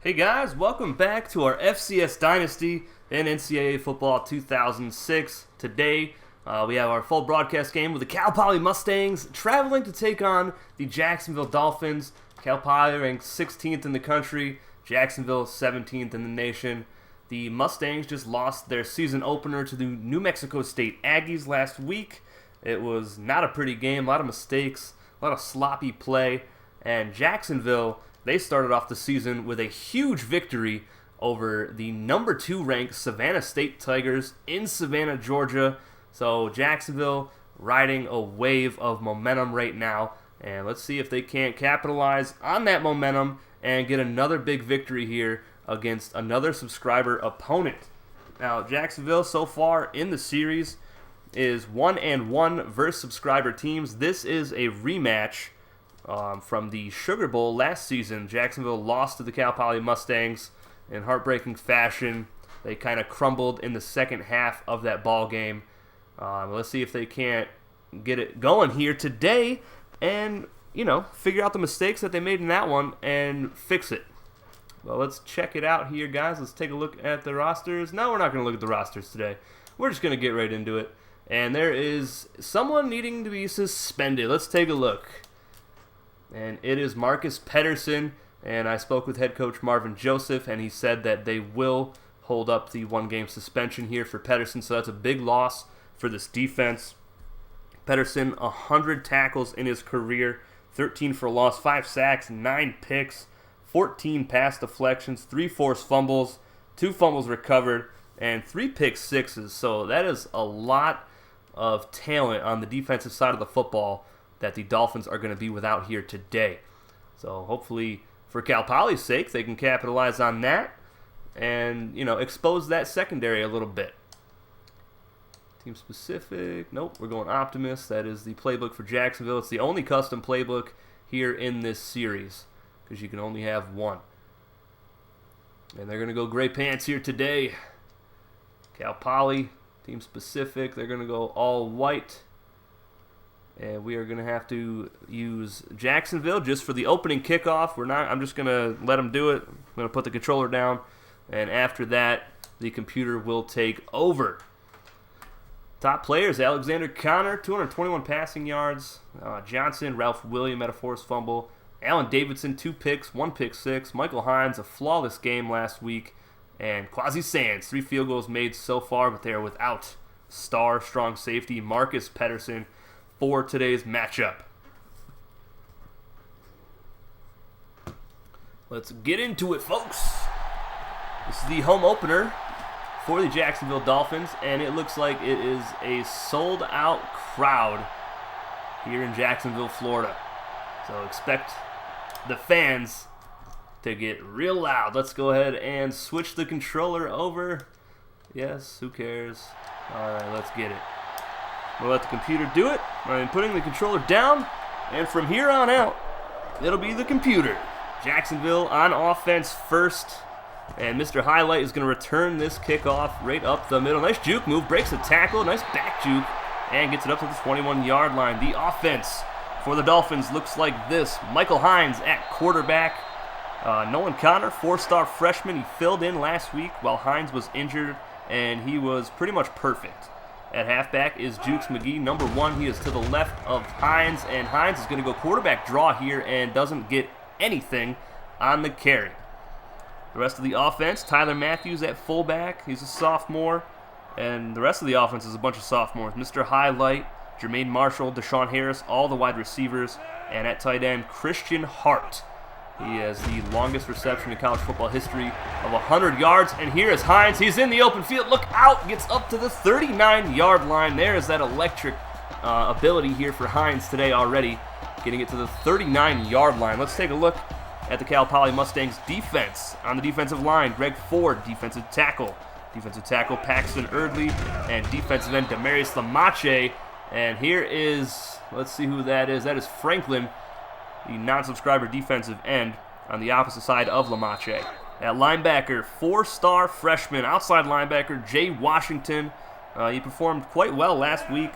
Hey guys, welcome back to our FCS Dynasty and NCAA Football 2006. Today, we have our full broadcast game with the Cal Poly Mustangs traveling to take on the Jacksonville Dolphins. Cal Poly ranked 16th in the country, Jacksonville 17th in the nation. The Mustangs just lost their season opener to the New Mexico State Aggies last week. It was not a pretty game, a lot of mistakes, a lot of sloppy play, and Jacksonville, they started off the season with a huge victory over the number 2 ranked Savannah State Tigers in Savannah, Georgia. So Jacksonville riding a wave of momentum right now. And let's see if they can't capitalize on that momentum and get another big victory here against another subscriber opponent. Now, Jacksonville so far in the series is 1-1 versus subscriber teams. This is a rematch from the Sugar Bowl last season. Jacksonville lost to the Cal Poly Mustangs in heartbreaking fashion. They kind of crumbled in the second half of that ball game. Let's see if they can't get it going here today and, figure out the mistakes that they made in that one and fix it. Well, let's check it out here, guys. Let's take a look at the rosters. No, we're not going to look at the rosters today. We're just going to get right into it. And there is someone needing to be suspended. Let's take a look. And it is Marcus Pedersen, and I spoke with head coach Marvin Joseph, and he said that they will hold up the one-game suspension here for Pedersen, so that's a big loss for this defense. Pedersen, 100 tackles in his career, 13 for loss, 5 sacks, 9 picks, 14 pass deflections, 3 forced fumbles, 2 fumbles recovered, and 3 pick sixes. So that is a lot of talent on the defensive side of the football that the Dolphins are going to be without here today. So hopefully, for Cal Poly's sake, they can capitalize on that and, expose that secondary a little bit. Team specific, nope, we're going Optimus. That is the playbook for Jacksonville. It's the only custom playbook here in this series because you can only have one. And they're going to go gray pants here today. Cal Poly, team specific, they're going to go all white. And we are going to have to use Jacksonville just for the opening kickoff. I'm just going to let them do it. I'm going to put the controller down. And after that, the computer will take over. Top players, Alexander Connor, 221 passing yards. Johnson, Ralph William at a forced fumble. Allen Davidson, 2 picks, 1 pick six. Michael Hines, a flawless game last week. And Quasi Sands, 3 field goals made so far, but they are without star strong safety Marcus Pedersen for today's matchup. Let's get into it, folks. This is the home opener for the Jacksonville Dolphins, and it looks like it is a sold-out crowd here in Jacksonville, Florida. So expect the fans to get real loud. Let's go ahead and switch the controller over. Yes, who cares? All right, let's get it. We'll let the computer do it. I'm putting the controller down, and from here on out, it'll be the computer. Jacksonville on offense first, and Mr. Highlight is going to return this kickoff right up the middle. Nice juke move, breaks the tackle, nice back juke, and gets it up to the 21-yard line. The offense for the Dolphins looks like this. Michael Hines at quarterback. Nolan Connor, 4-star freshman. He filled in last week while Hines was injured, and he was pretty much perfect. At halfback is Jukes McGee, number 1. He is to the left of Hines, and Hines is going to go quarterback draw here and doesn't get anything on the carry. The rest of the offense, Tyler Matthews at fullback. He's a sophomore, and the rest of the offense is a bunch of sophomores. Mr. Highlight, Jermaine Marshall, Deshaun Harris, all the wide receivers, and at tight end, Christian Hart. He has the longest reception in college football history of 100 yards. And here is Hines. He's in the open field. Look out. Gets up to the 39-yard line. There is that electric ability here for Hines today already. Getting it to the 39-yard line. Let's take a look at the Cal Poly Mustangs defense. On the defensive line, Greg Ford, defensive tackle. Defensive tackle, Paxton Erdley. And defensive end, Demarius Lamache. And here is, let's see who that is. That is Franklin, the non-subscriber defensive end on the opposite side of Lamache. At linebacker, 4-star freshman, outside linebacker, Jay Washington. He performed quite well last week.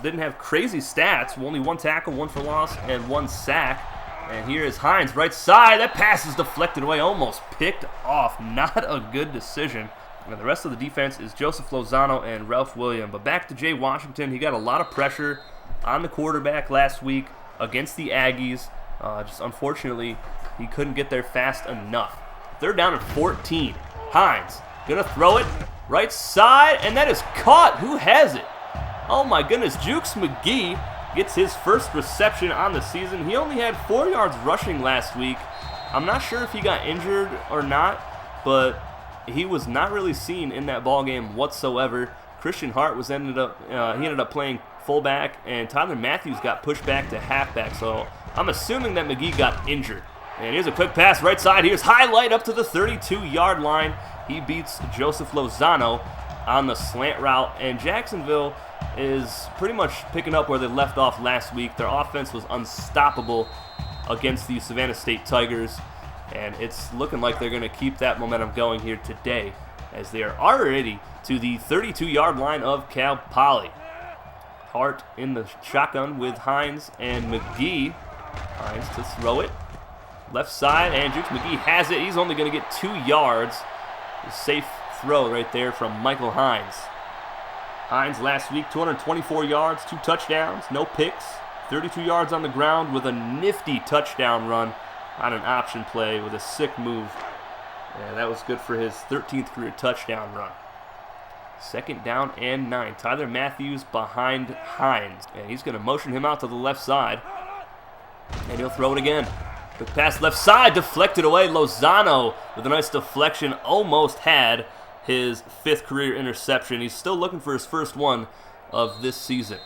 Didn't have crazy stats. Only 1 tackle, 1 for loss, and 1 sack. And here is Hines, right side. That pass is deflected away, almost picked off. Not a good decision. And the rest of the defense is Joseph Lozano and Ralph Williams. But back to Jay Washington. He got a lot of pressure on the quarterback last week against the Aggies. Just unfortunately, he couldn't get there fast enough. They're down at 14. Hines gonna throw it right side, and that is caught. Who has it? Oh my goodness, Jukes McGee gets his first reception on the season. He only had 4 yards rushing last week. I'm not sure if he got injured or not, but he was not really seen in that ball game whatsoever. Christian Hart ended up playing fullback, and Tyler Matthews got pushed back to halfback. So I'm assuming that McGee got injured. And here's a quick pass right side. Here's highlight up to the 32-yard line. He beats Joseph Lozano on the slant route. And Jacksonville is pretty much picking up where they left off last week. Their offense was unstoppable against the Savannah State Tigers. And it's looking like they're going to keep that momentum going here today, as they are already to the 32-yard line of Cal Poly. Hart in the shotgun with Hines and McGee. Hines to throw it. Left side, and Jukes McGee has it. He's only going to get 2 yards. A safe throw right there from Michael Hines. Hines last week, 224 yards, 2 touchdowns, no picks, 32 yards on the ground with a nifty touchdown run on an option play with a sick move. And that was good for his 13th career touchdown run. 2nd down and 9. Tyler Matthews behind Hines. And he's going to motion him out to the left side. And he'll throw it again. Quick pass left side, deflected away. Lozano with a nice deflection, almost had his 5th career interception. He's still looking for his first one of this season.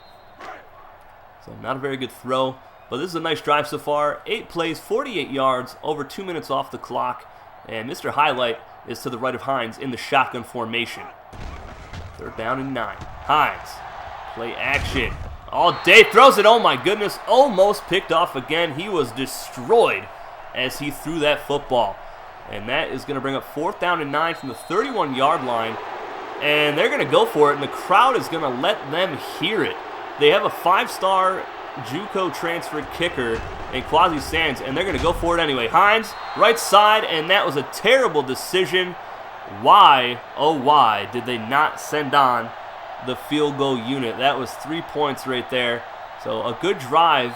So not a very good throw, but this is a nice drive so far. 8 plays, 48 yards, over 2 minutes off the clock. And Mr. Highlight is to the right of Hines in the shotgun formation. 3rd down and 9. Hines, play action. All day, throws it, oh my goodness, almost picked off again. He was destroyed as he threw that football. And that is going to bring up 4th down and 9 from the 31-yard line. And they're going to go for it, and the crowd is going to let them hear it. They have a 5-star JUCO transfer kicker in Quasi Sands, and they're going to go for it anyway. Hines, right side, and that was a terrible decision. Why, oh why, did they not send on the field goal unit? That was 3 points right there. So a good drive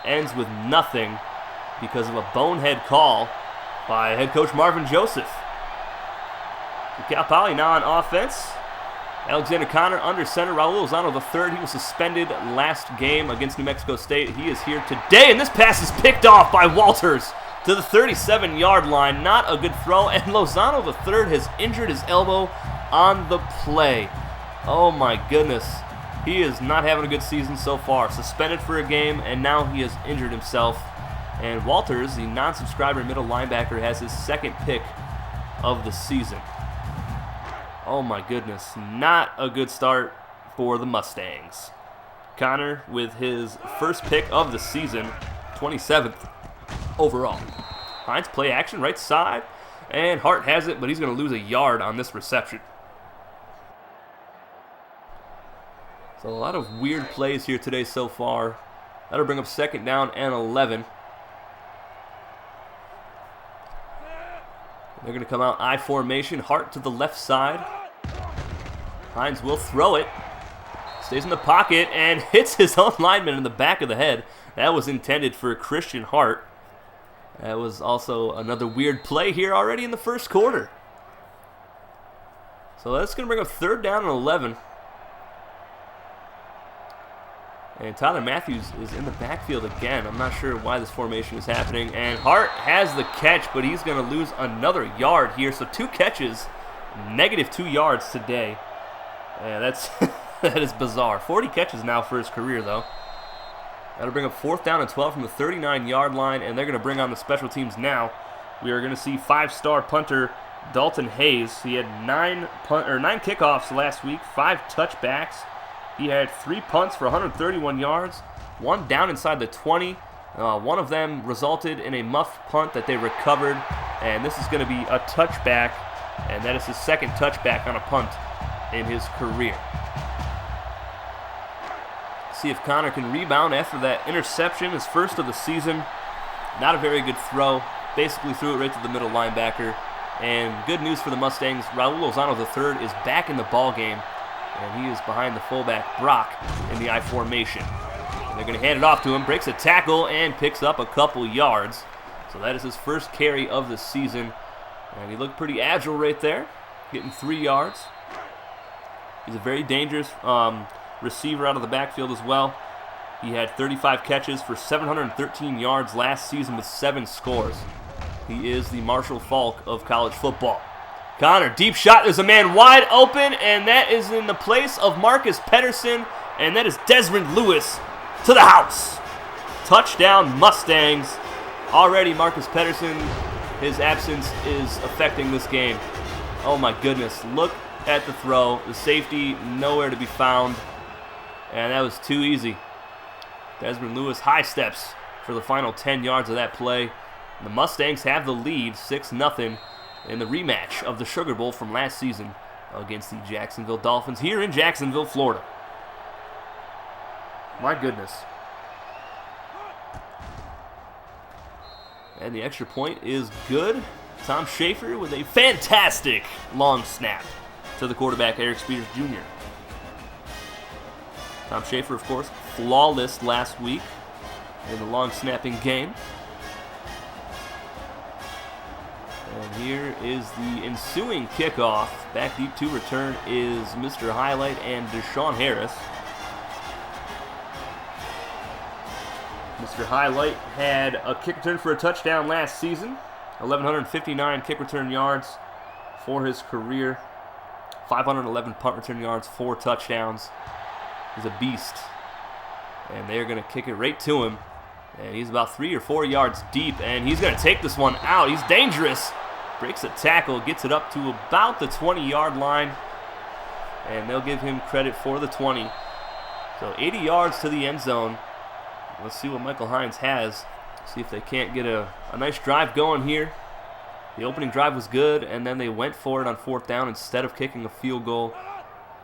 ends with nothing because of a bonehead call by head coach Marvin Joseph. Cal Poly now on offense. Alexander Connor under center. Raul Lozano III. He was suspended last game against New Mexico State. He is here today, and this pass is picked off by Walters to the 37-yard line. Not a good throw, and Lozano III has injured his elbow on the play. Oh my goodness. He is not having a good season so far. Suspended for a game, and now he has injured himself. And Walters, the non-subscriber middle linebacker, has his 2nd pick of the season. Oh my goodness. Not a good start for the Mustangs. Connor with his 1st pick of the season, 27th overall. Hines play action right side, and Hart has it, but he's going to lose a yard on this reception. So a lot of weird plays here today so far. That'll bring up 2nd down and 11. They're going to come out I formation. Hart to the left side. Hines will throw it. Stays in the pocket and hits his own lineman in the back of the head. That was intended for Christian Hart. That was also another weird play here already in the 1st quarter. So that's going to bring up 3rd down and 11. And Tyler Matthews is in the backfield again. I'm not sure why this formation is happening. And Hart has the catch, but he's going to lose another yard here. So 2 catches, -2 yards today. And that is bizarre. 40 catches now for his career, though. That'll bring up 4th down and 12 from the 39-yard line, and they're going to bring on the special teams now. We are going to see 5-star punter Dalton Hayes. He had 9 kickoffs last week, 5 touchbacks. He had 3 punts for 131 yards, 1 down inside the 20. One of them resulted in a muff punt that they recovered, and this is going to be a touchback, and that is his 2nd touchback on a punt in his career. See if Connor can rebound after that interception, his 1st of the season. Not a very good throw. Basically threw it right to the middle linebacker. And good news for the Mustangs, Raul Lozano III is back in the ball game, and he is behind the fullback Brock in the I formation. And they're going to hand it off to him, breaks a tackle, and picks up a couple yards. So that is his first carry of the season, and he looked pretty agile right there, getting 3 yards. He's a very dangerous receiver out of the backfield as well. He had 35 catches for 713 yards last season with 7 scores. He is the Marshall Faulk of college football. Connor, deep shot. There's a man wide open, and that is in the place of Marcus Pedersen, and that is Desmond Lewis to the house. Touchdown, Mustangs. Already Marcus Pedersen, his absence is affecting this game. Oh my goodness. Look at the throw. The safety nowhere to be found, and that was too easy. Desmond Lewis high steps for the final 10 yards of that play. The Mustangs have the lead, 6-0, in the rematch of the Sugar Bowl from last season against the Jacksonville Dolphins here in Jacksonville, Florida. My goodness. And the extra point is good. Tom Schaefer with a fantastic long snap to the quarterback, Eric Spears Jr. Tom Schaefer, of course, flawless last week in the long snapping game. And here is the ensuing kickoff. Back deep to return is Mr. Highlight and Deshaun Harris. Mr. Highlight had a kick return for a touchdown last season. 1,159 kick return yards for his career. 511 punt return yards, 4 touchdowns. He's a beast. And they're going to kick it right to him. And he's about 3 or 4 yards deep, and he's going to take this one out. He's dangerous. Breaks a tackle, gets it up to about the 20-yard line, and they'll give him credit for the 20. So 80 yards to the end zone. Let's see what Michael Hines has. See if they can't get a nice drive going here. The opening drive was good, and then they went for it on 4th down instead of kicking a field goal.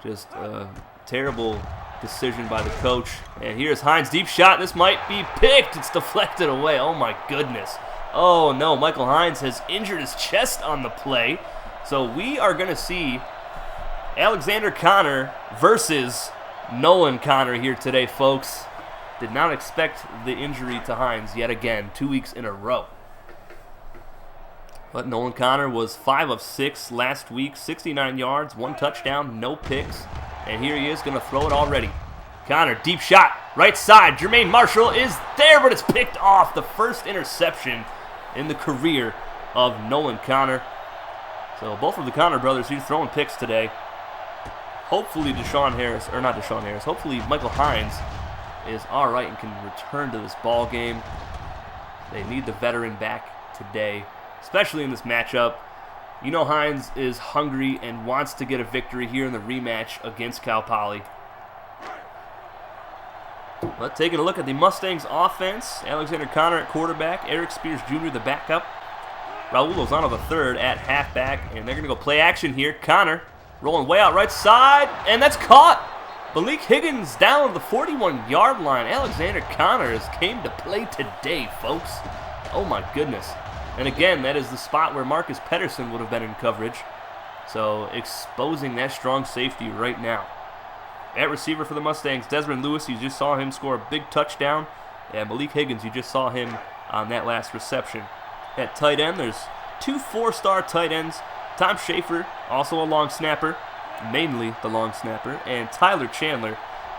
Just a terrible decision by the coach. And here's Hines, deep shot. This might be picked. It's deflected away. Oh my goodness. Oh no, Michael Hines has injured his chest on the play. So we are going to see Alexander Connor versus Nolan Connor here today, folks. Did not expect the injury to Hines yet again, 2 weeks in a row. But Nolan Connor was 5 of 6 last week, 69 yards, 1 touchdown, no picks. And here he is going to throw it already. Connor, deep shot, right side. Jermaine Marshall is there, but it's picked off. The first interception in the career of Nolan Connor. So both of the Connor brothers here throwing picks today. Hopefully hopefully Michael Hines is all right and can return to this ball game. They need the veteran back today, especially in this matchup. You know Hines is hungry and wants to get a victory here in the rematch against Cal Poly. But taking a look at the Mustangs offense, Alexander Connor at quarterback, Eric Spears Jr. the backup, Raul Lozano III at halfback, and they're going to go play action here. Connor rolling way out right side, and that's caught. Malik Higgins down to the 41-yard line. Alexander Connor has came to play today, folks. Oh my goodness. And again, that is the spot where Marcus Pedersen would have been in coverage. So exposing that strong safety right now. At receiver for the Mustangs, Desmond Lewis, you just saw him score a big touchdown. And Malik Higgins, you just saw him on that last reception. At tight end, there's 2 4-star tight ends. Tom Schaefer, also a long snapper, mainly the long snapper. And Tyler Chandler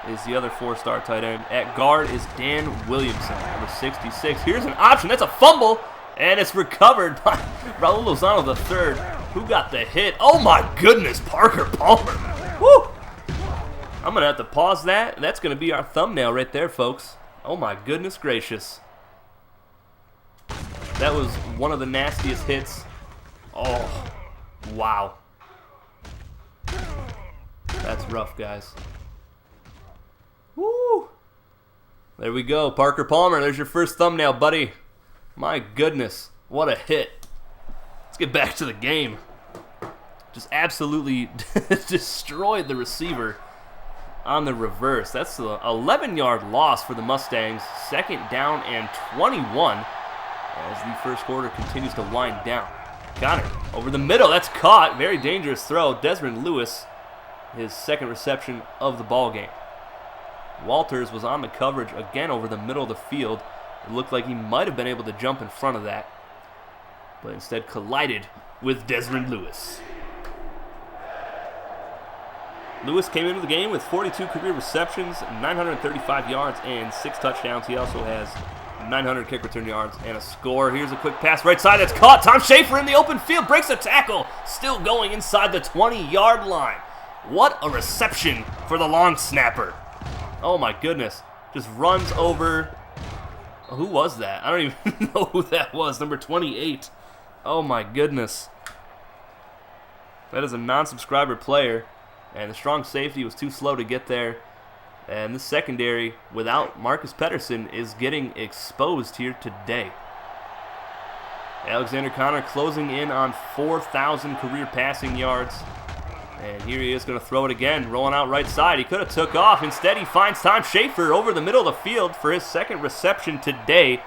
is the other 4-star tight end. At guard is Dan Williamson, number 66. Here's an option. That's a fumble. And it's recovered by Raul Lozano III, who got the hit. Oh my goodness, Parker Palmer. Woo! I'm going to have to pause that. That's going to be our thumbnail right there, folks. Oh my goodness gracious. That was one of the nastiest hits. Oh, wow. That's rough, guys. Woo! There we go, Parker Palmer. There's your first thumbnail, buddy. My goodness, what a hit. Let's get back to the game. Just absolutely destroyed the receiver on the reverse. That's an 11-yard loss for the Mustangs. 2nd down and 21. as the first quarter continues to wind down. Connor over the middle. That's caught. Very dangerous throw. Desmond Lewis, his second reception of the ball game. Walters was on the coverage again over the middle of the field. It looked like he might have been able to jump in front of that, but instead collided with Desmond Lewis. Lewis came into the game with 42 career receptions, 935 yards, and 6 touchdowns. He also has 900 kick return yards and a score. Here's a quick pass right side. That's caught. Tom Schaefer in the open field breaks a tackle. Still going inside the 20-yard line. What a reception for the long snapper. Oh my goodness. Just runs over. Who was that? I don't even know who that was. Number 28. Oh my goodness. That is a non-subscriber player. And the strong safety was too slow to get there. And the secondary, without Marcus Pettersson, is getting exposed here today. Alexander Connor closing in on 4,000 career passing yards. And here he is going to throw it again, rolling out right side. He could have took off. Instead, he finds Tom Schaefer over the middle of the field for his second reception today,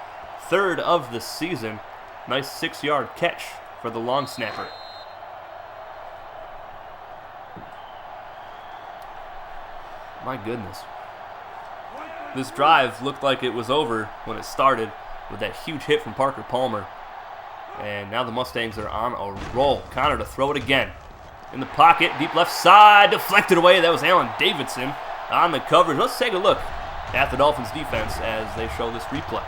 third of the season. Nice 6-yard catch for the long snapper. My goodness. This drive looked like it was over when it started with that huge hit from Parker Palmer. And now the Mustangs are on a roll. Connor to throw it again. In the pocket, deep left side, deflected away. That was Allen Davidson on the coverage. Let's take a look at the Dolphins defense as they show this replay.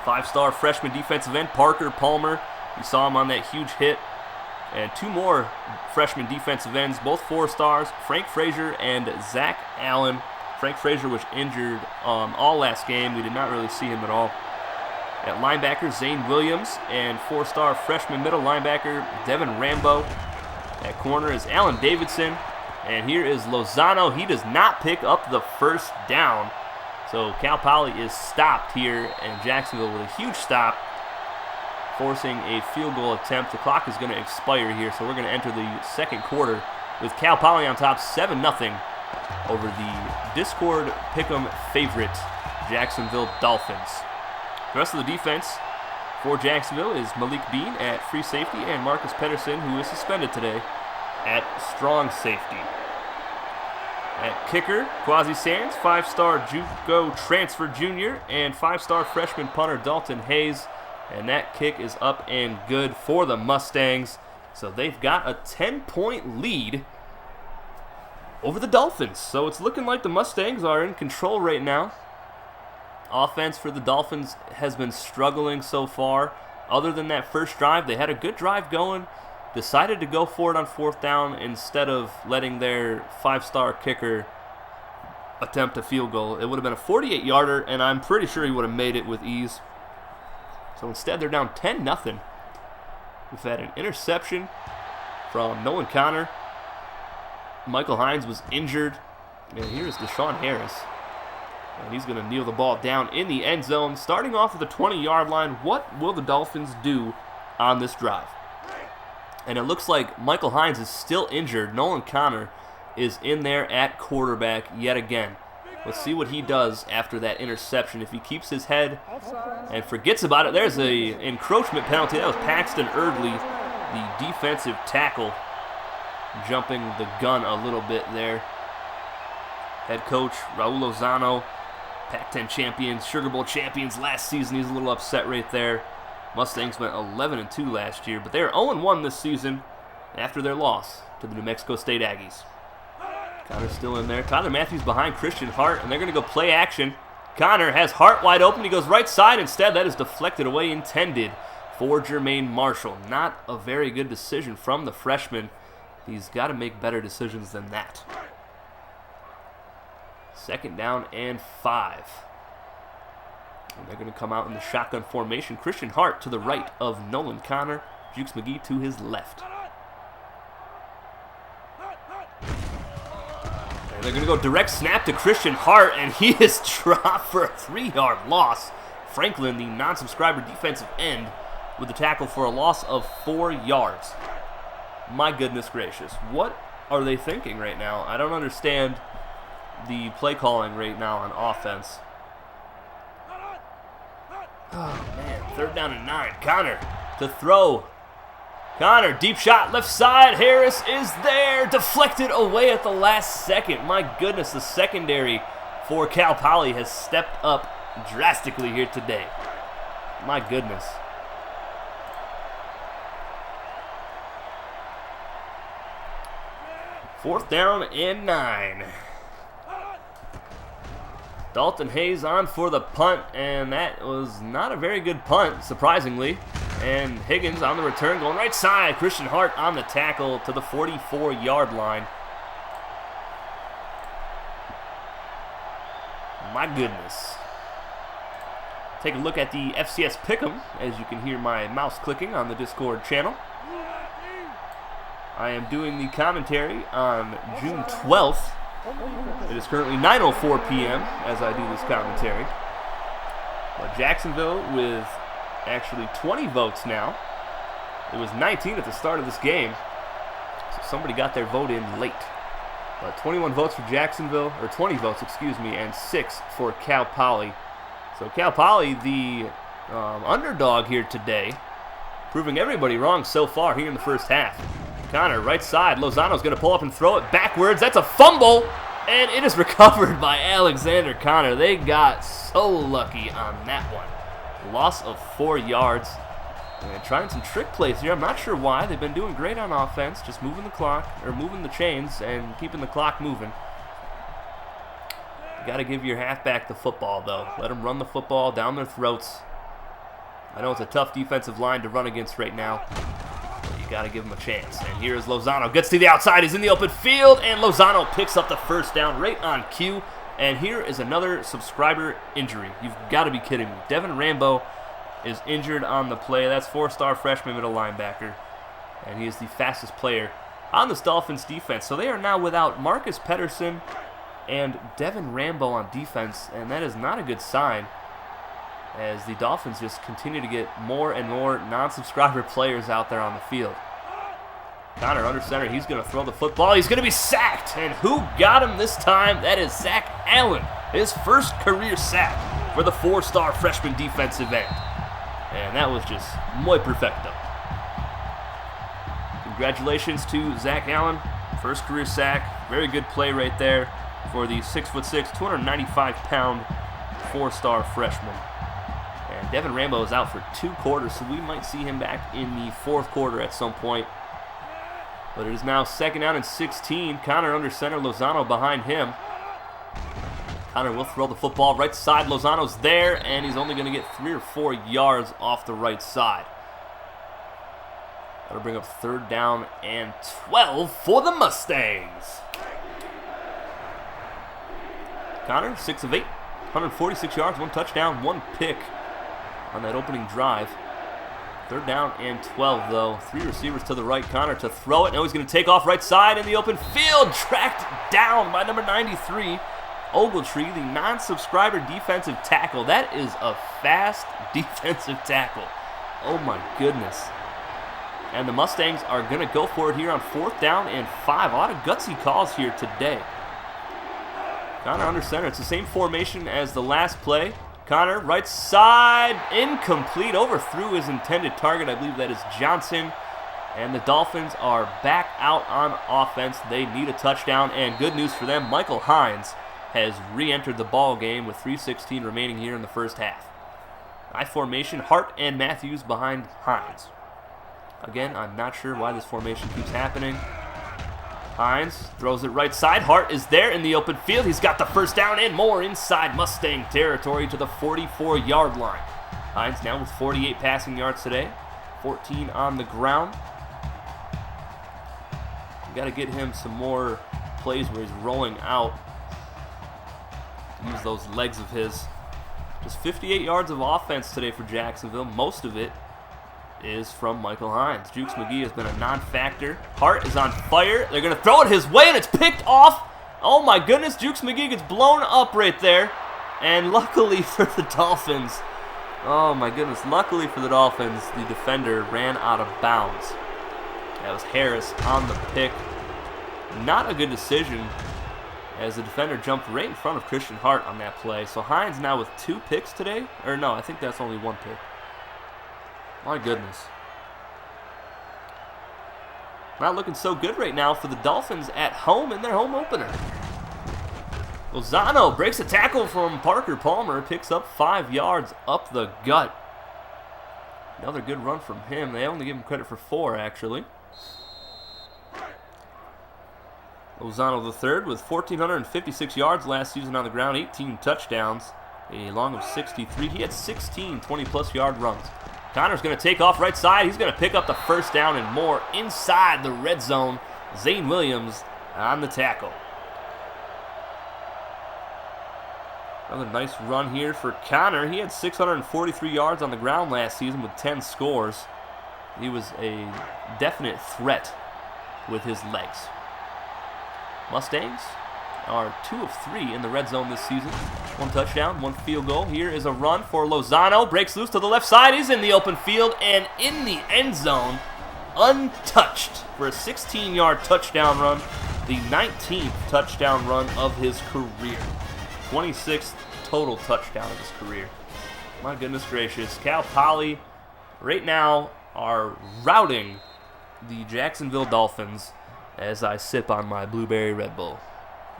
5-star freshman defensive end, Parker Palmer. You saw him on that huge hit. And 2 more freshman defensive ends, both 4 stars, Frank Frazier and Zach Allen. Frank Frazier was injured all last game. We did not really see him at all. At linebacker, Zane Williams, and 4-star freshman middle linebacker, Devin Rambo. At corner is Allen Davidson, and here is Lozano. He does not pick up the first down. So Cal Poly is stopped here in Jacksonville with a huge stop, forcing a field goal attempt. The clock is going to expire here, so we're going to enter the second quarter with Cal Poly on top 7-0 over the Discord Pick'em favorite Jacksonville Dolphins. The rest of the defense for Jacksonville is Malik Bean at free safety and Marcus Pettersson, who is suspended today, at strong safety. At kicker, Quasi Sands, 5-star JUCO transfer junior, and 5-star freshman punter Dalton Hayes. And that kick is up and good for the Mustangs. So they've got a 10-point lead over the Dolphins. So it's looking like the Mustangs are in control right now. Offense for the Dolphins has been struggling so far. Other than that first drive, they had a good drive going. Decided to go for it on 4th down instead of letting their 5-star kicker attempt a field goal. It would have been a 48-yarder, and I'm pretty sure he would have made it with ease. So instead, they're down 10-0. We've had an interception from Nolan Connor. Michael Hines was injured. And here's Deshaun Harris. And he's going to kneel the ball down in the end zone. Starting off at the 20-yard line, what will the Dolphins do on this drive? And it looks like Michael Hines is still injured. Nolan Connor is in there at quarterback yet again. Let's see what he does after that interception. If he keeps his head and forgets about it, there's a encroachment penalty. That was Paxton Erdley, the defensive tackle, jumping the gun a little bit there. Head coach Raul Lozano, Pac-10 champions, Sugar Bowl champions last season. He's a little upset right there. Mustangs went 11-2 last year, but they're 0-1 this season after their loss to the New Mexico State Aggies. Connor's still in there. Tyler Matthews behind Christian Hart, and they're going to go play action. Connor has Hart wide open. He goes right side. Instead, that is deflected away, intended for Jermaine Marshall. Not a very good decision from the freshman. He's got to make better decisions than that. 2nd down and 5. And they're going to come out in the shotgun formation. Christian Hart to the right of Nolan Connor. Jukes McGee to his left. And they're going to go direct snap to Christian Hart, and he is dropped for a 3-yard loss. Franklin, the non-subscriber defensive end, with the tackle for a loss of 4 yards. My goodness gracious. What are they thinking right now? I don't understand the play calling right now on offense. Oh, man. Third down and 9. Connor to throw. Connor, deep shot, left side. Harris is there. Deflected away at the last second. My goodness, the secondary for Cal Poly has stepped up drastically here today. My goodness. Fourth down and 9. Dalton Hayes on for the punt, and that was not a very good punt, surprisingly. And Higgins on the return, going right side. Christian Hart on the tackle to the 44-yard line. My goodness. Take a look at the FCS Pick'em, as you can hear my mouse clicking on the Discord channel. I am doing the commentary on June 12th. It is currently 9:04 p.m. as I do this commentary. But Jacksonville with actually 20 votes now. It was 19 at the start of this game, so somebody got their vote in late. But 21 votes for Jacksonville, or 20 votes, excuse me, and 6 for Cal Poly. So Cal Poly, the underdog here today, proving everybody wrong so far here in the first half. Connor, right side. Lozano's going to pull up and throw it backwards. That's a fumble, and it is recovered by Alexander Connor. They got so lucky on that one. Loss of 4 yards. And trying some trick plays here. I'm not sure why. They've been doing great on offense, just moving the clock, or moving the chains and keeping the clock moving. You got to give your halfback the football, though. Let them run the football down their throats. I know it's a tough defensive line to run against right now. Got to give him a chance. And here is Lozano. Gets to the outside. He's in the open field. And Lozano picks up the first down right on cue. And here is another subscriber injury. You've got to be kidding me. Devin Rambo is injured on the play. That's 4-star freshman middle linebacker. And he is the fastest player on this Dolphins defense. So they are now without Marcus Pedersen and Devin Rambo on defense. And that is not a good sign, as the Dolphins just continue to get more and more non-subscriber players out there on the field. Connor under center. He's going to throw the football. He's going to be sacked. And who got him this time? That is Zach Allen. His first career sack for the 4-star freshman defensive end. And that was just muy perfecto. Congratulations to Zach Allen. First career sack. Very good play right there for the 6'6", 295-pound 4-star freshman. And Devin Rambo is out for 2 quarters, so we might see him back in the 4th quarter at some point. But it is now 2nd down and 16. Connor under center, Lozano behind him. Connor will throw the football right side. Lozano's there, and he's only going to get 3 or 4 yards off the right side. That'll bring up 3rd down and 12 for the Mustangs. Connor, 6 of 8, 146 yards, 1 touchdown, 1 pick on that opening drive. 3rd down and 12, though. 3 receivers to the right. Connor to throw it. Now he's going to take off right side in the open field. Tracked down by number 93, Ogletree, the non-subscriber defensive tackle. That is a fast defensive tackle. Oh, my goodness. And the Mustangs are going to go for it here on 4th down and 5. A lot of gutsy calls here today. Connor under center. It's the same formation as the last play. Connor, right side, incomplete, overthrew his intended target. I believe that is Johnson. And the Dolphins are back out on offense. They need a touchdown, and good news for them, Michael Hines has re-entered the ball game with 3:16 remaining here in the first half. I formation, Hart and Matthews behind Hines. Again, I'm not sure why this formation keeps happening. Hines throws it right side. Hart is there in the open field. He's got the first down and more inside Mustang territory to the 44-yard line. Hines now with 48 passing yards today, 14 on the ground. We got to get him some more plays where he's rolling out. Use those legs of his. Just 58 yards of offense today for Jacksonville. Most of it is from Michael Hines. Jukes McGee has been a non-factor. Hart is on fire. They're going to throw it his way, and it's picked off. Oh my goodness, Jukes McGee gets blown up right there. And luckily for the Dolphins, oh my goodness, luckily for the Dolphins, the defender ran out of bounds. That was Harris on the pick. Not a good decision, as the defender jumped right in front of Christian Hart on that play. So Hines now with 2 picks today. Or no, I think that's only 1 pick. My goodness. Not looking so good right now for the Dolphins at home in their home opener. Lozano breaks a tackle from Parker Palmer, picks up 5 yards up the gut. Another good run from him. They only give him credit for 4, actually. Lozano III with 1,456 yards last season on the ground, 18 touchdowns, a long of 63. He had 16 20-plus yard runs. Connor's going to take off right side. He's going to pick up the first down and more inside the red zone. Zane Williams on the tackle. Another nice run here for Connor. He had 643 yards on the ground last season with 10 scores. He was a definite threat with his legs. Mustangs are 2 of 3 in the red zone this season. 1 touchdown, 1 field goal. Here is a run for Lozano. Breaks loose to the left side. He's in the open field and in the end zone, untouched for a 16-yard touchdown run. The 19th touchdown run of his career. 26th total touchdown of his career. My goodness gracious. Cal Poly right now are routing the Jacksonville Dolphins as I sip on my blueberry Red Bull.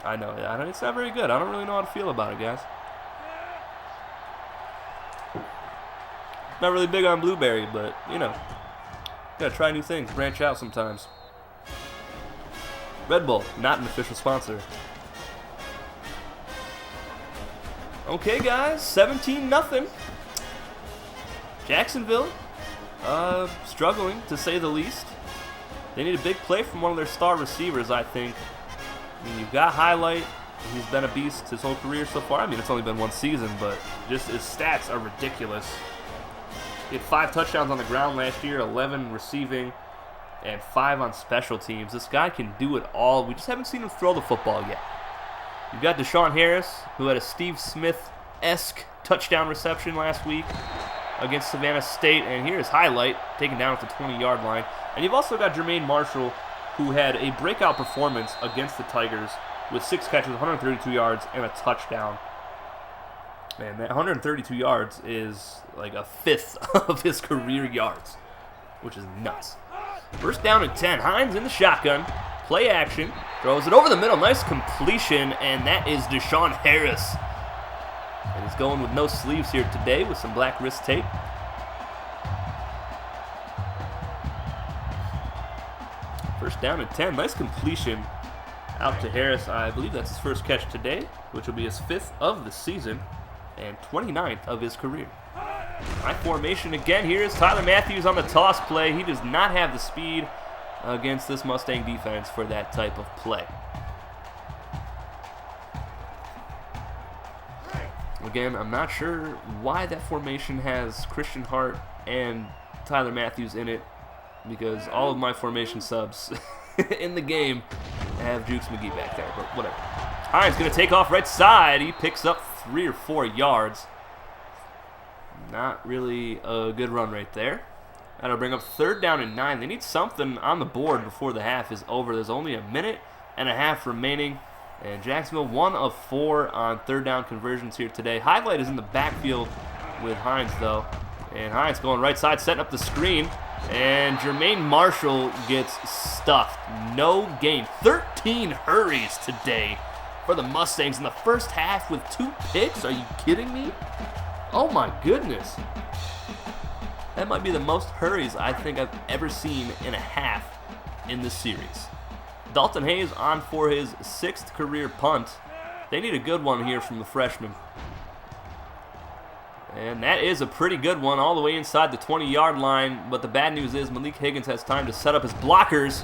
I know, it's not very good. I don't really know how to feel about it, guys. Not really big on blueberry, but, you know, gotta try new things, branch out sometimes. Red Bull, not an official sponsor. Okay, guys, 17-0. Jacksonville, struggling to say the least. They need a big play from one of their star receivers, I think. I mean, you've got Highlight. He's been a beast his whole career so far. I mean, it's only been 1 season, but just his stats are ridiculous. He had 5 touchdowns on the ground last year, 11 receiving, and 5 on special teams. This guy can do it all. We just haven't seen him throw the football yet. You've got Deshaun Harris, who had a Steve Smith-esque touchdown reception last week against Savannah State, and here's Highlight, taken down at the 20-yard line. And you've also got Jermaine Marshall, who had a breakout performance against the Tigers with 6 catches, 132 yards, and a touchdown. Man, that 132 yards is like a fifth of his career yards, which is nuts. First down and 10. Hines in the shotgun. Play action. Throws it over the middle. Nice completion, and that is Deshaun Harris. And he's going with no sleeves here today with some black wrist tape. First down and 10. Nice completion out to Harris. I believe that's his first catch today, which will be his 5th of the season and 29th of his career. High formation again. Here is Tyler Matthews on the toss play. He does not have the speed against this Mustang defense for that type of play. Again, I'm not sure why that formation has Christian Hart and Tyler Matthews in it, because all of my formation subs in the game have Jukes McGee back there, but whatever. Hines going to take off right side. He picks up 3 or 4 yards. Not really a good run right there. That'll bring up 3rd down and 9. They need something on the board before the half is over. There's only a minute and a half remaining. And Jacksonville 1 of 4 on 3rd down conversions here today. Highlight is in the backfield with Hines, though. And Hines going right side, setting up the screen. And Jermaine Marshall gets stuffed. No gain. 13 hurries today for the Mustangs in the first half with 2 picks. Are you kidding me? Oh my goodness. That might be the most hurries I think I've ever seen in a half in this series. Dalton Hayes on for his 6th career punt. They need a good one here from the freshman. And that is a pretty good one all the way inside the 20-yard line. But the bad news is Malik Higgins has time to set up his blockers.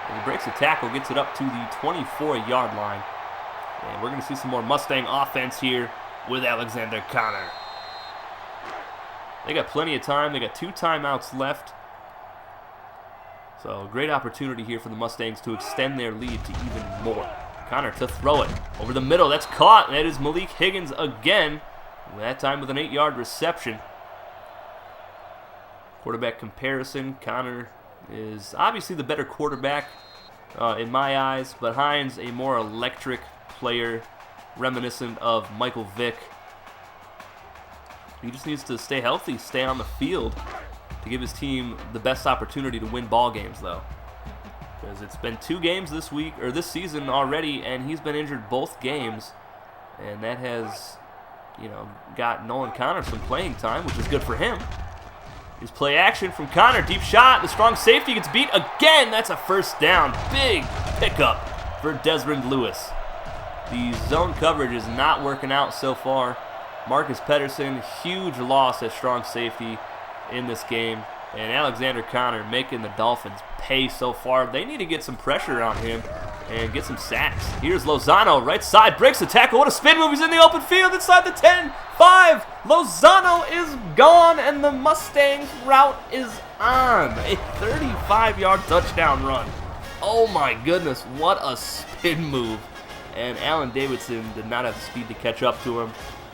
And he breaks the tackle, gets it up to the 24-yard line. And we're going to see some more Mustang offense here with Alexander Connor. They got plenty of time. They got 2 timeouts left. So great opportunity here for the Mustangs to extend their lead to even more. Connor to throw it over the middle. That's caught. That is Malik Higgins again. That time with an 8-yard reception. Quarterback comparison. Connor is obviously the better quarterback in my eyes, but Hines a more electric player, reminiscent of Michael Vick. He just needs to stay healthy, stay on the field to to give his team the best opportunity to win ball games, though. Because it's been 2 games this week, or this season already, and he's been injured both games. And that has, got Nolan Connor some playing time, which is good for him. Here's play action from Connor. Deep shot. The strong safety gets beat again. That's a first down. Big pickup for Desmond Lewis. The zone coverage is not working out so far. Marcus Pedersen, huge loss at strong safety in this game. And Alexander Connor making the Dolphins pay so far. They need to get some pressure on him and get some sacks. Here's Lozano, right side, breaks the tackle. What a spin move. He's in the open field inside the 10, 5. Lozano is gone, and the Mustangs route is on. A 35-yard touchdown run. Oh my goodness, what a spin move. And Allen Davidson did not have the speed to catch up to him.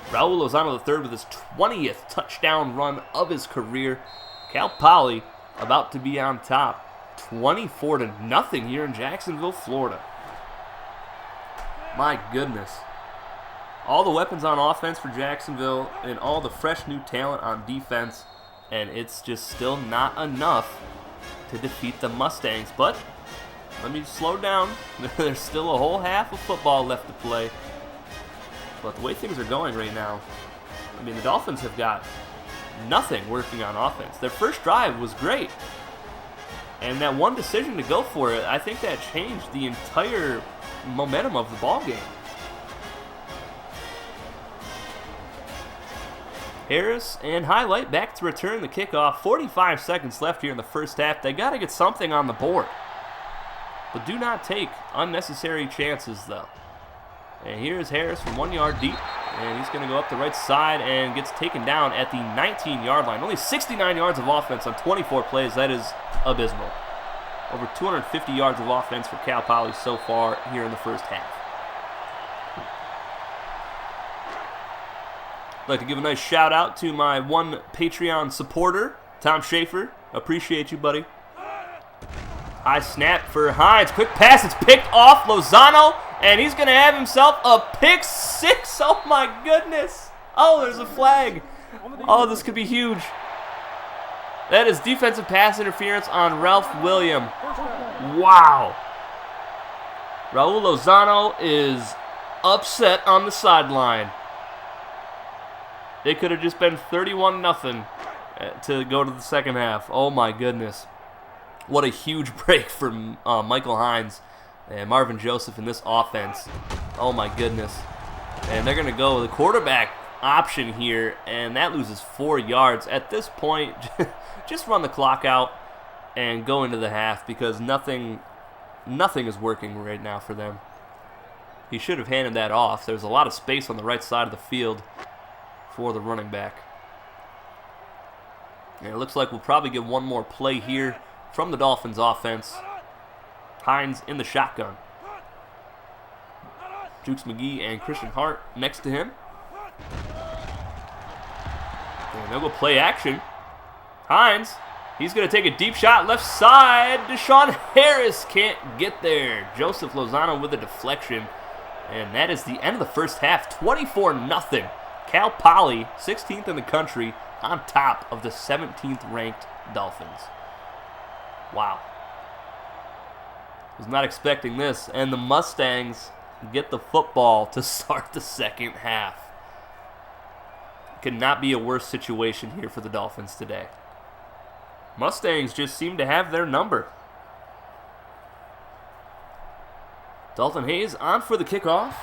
Raul Lozano III with his 20th touchdown run of his career. Cal Poly about to be on top, 24-0 here in Jacksonville, Florida. My goodness. All the weapons on offense for Jacksonville and all the fresh new talent on defense, and it's just still not enough to defeat the Mustangs. But let me slow down. There's still a whole half of football left to play. But the way things are going right now, the Dolphins have got nothing working on offense. Their first drive was great. And that one decision to go for it, I think that changed the entire momentum of the ball game. Harris and Highlight back to return the kickoff. 45 seconds left here in the first half. They got to get something on the board. But do not take unnecessary chances, though. And here's Harris from 1 yard deep. And he's going to go up the right side and gets taken down at the 19-yard line. Only 69 yards of offense on 24 plays. That is abysmal. Over 250 yards of offense for Cal Poly so far here in the first half. I'd like to give a nice shout out to my one Patreon supporter, Tom Schaefer. Appreciate you, buddy. High snap for Hines. Quick pass. It's picked off Lozano. And he's going to have himself a pick 6. Oh, my goodness. Oh, there's a flag. Oh, this could be huge. That is defensive pass interference on Ralph William. Wow. Raul Lozano is upset on the sideline. It could have just been 31-0 to go to the second half. Oh, my goodness. What a huge break from Michael Hines and Marvin Joseph in this offense. Oh my goodness. And they're going to go with the quarterback option here, and that loses 4 yards. At this point, just run the clock out and go into the half because nothing is working right now for them. He should have handed that off. There's a lot of space on the right side of the field for the running back. And it looks like we'll probably get one more play here from the Dolphins offense. Hines in the shotgun. Jukes McGee and Christian Hart next to him. And they'll go play action. Hines, he's going to take a deep shot left side. Deshaun Harris can't get there. Joseph Lozano with a deflection. And that is the end of the first half. 24-0. Cal Poly, 16th in the country, on top of the 17th ranked Dolphins. Wow. Was not expecting this. And the Mustangs get the football to start the second half. Could not be a worse situation here for the Dolphins today. Mustangs just seem to have their number. Dalton Hayes on for the kickoff.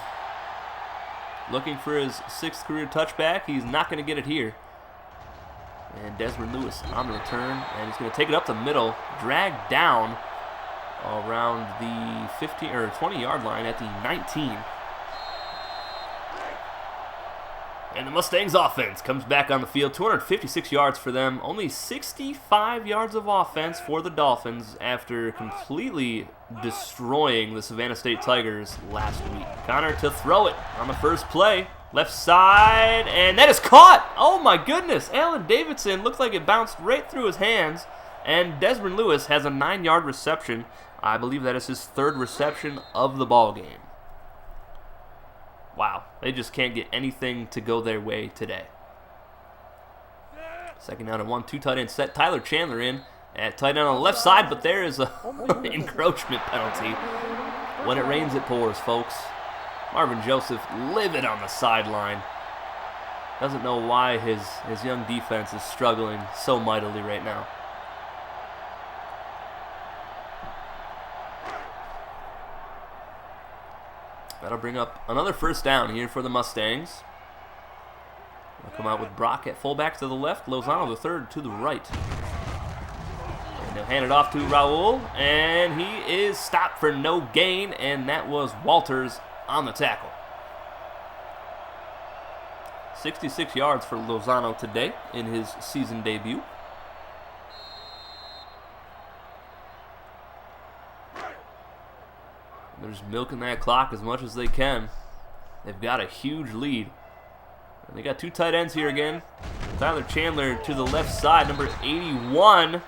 Looking for his 6th career touchback. He's not going to get it here. And Desmond Lewis on the return. And he's going to take it up the middle. Dragged down around the 15 or 20-yard line at the 19. And the Mustangs offense comes back on the field. 256 yards for them. Only 65 yards of offense for the Dolphins after completely destroying the Savannah State Tigers last week. Connor to throw it on the first play. Left side, and that is caught. Oh my goodness. Allen Davidson looked like it bounced right through his hands. And Desmond Lewis has a 9-yard reception. I believe that is his 3rd reception of the ball game. Wow, they just can't get anything to go their way today. Second down and 1, 2 tight end set. Tyler Chandler in at tight end on the left side, but there is a encroachment penalty. When it rains, it pours, folks. Marvin Joseph livid on the sideline. Doesn't know why his young defense is struggling so mightily right now. That'll bring up another first down here for the Mustangs. They'll come out with Brock at fullback to the left, Lozano the third to the right. And they'll hand it off to Raul, and he is stopped for no gain, and that was Walters on the tackle. 66 yards for Lozano today in his season debut. They're just milking that clock as much as they can. They've got a huge lead. And they got two tight ends here again. Tyler Chandler to the left side, number 81.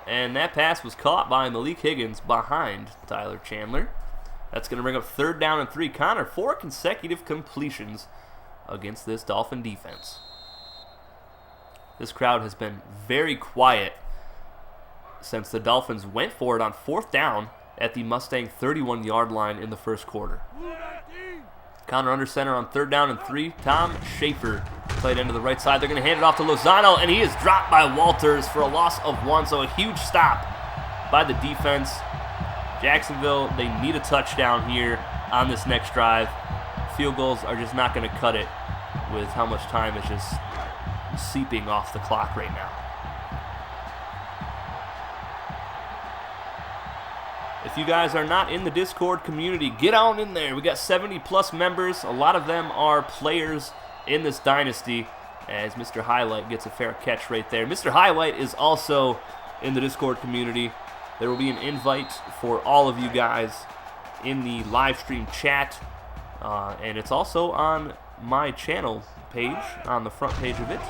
And that pass was caught by Malik Higgins behind Tyler Chandler. That's going to bring up third down and 3. Connor, 4 consecutive completions against this Dolphin defense. This crowd has been very quiet since the Dolphins went for it on fourth down at the Mustang 31-yard line in the first quarter. Connor under center on third down and 3. Tom Schaefer, tight end to the right side. They're going to hand it off to Lozano, and he is dropped by Walters for a loss of 1, so a huge stop by the defense. Jacksonville, they need a touchdown here on this next drive. Field goals are just not going to cut it with how much time is just seeping off the clock right now. If you guys are not in the Discord community, get on in there. We got 70+ members. A lot of them are players in this dynasty, as Mr. Highlight gets a fair catch right there. Mr. Highlight is also in the Discord community. There will be an invite for all of you guys in the live stream chat, and it's also on my channel page, on the front page of it.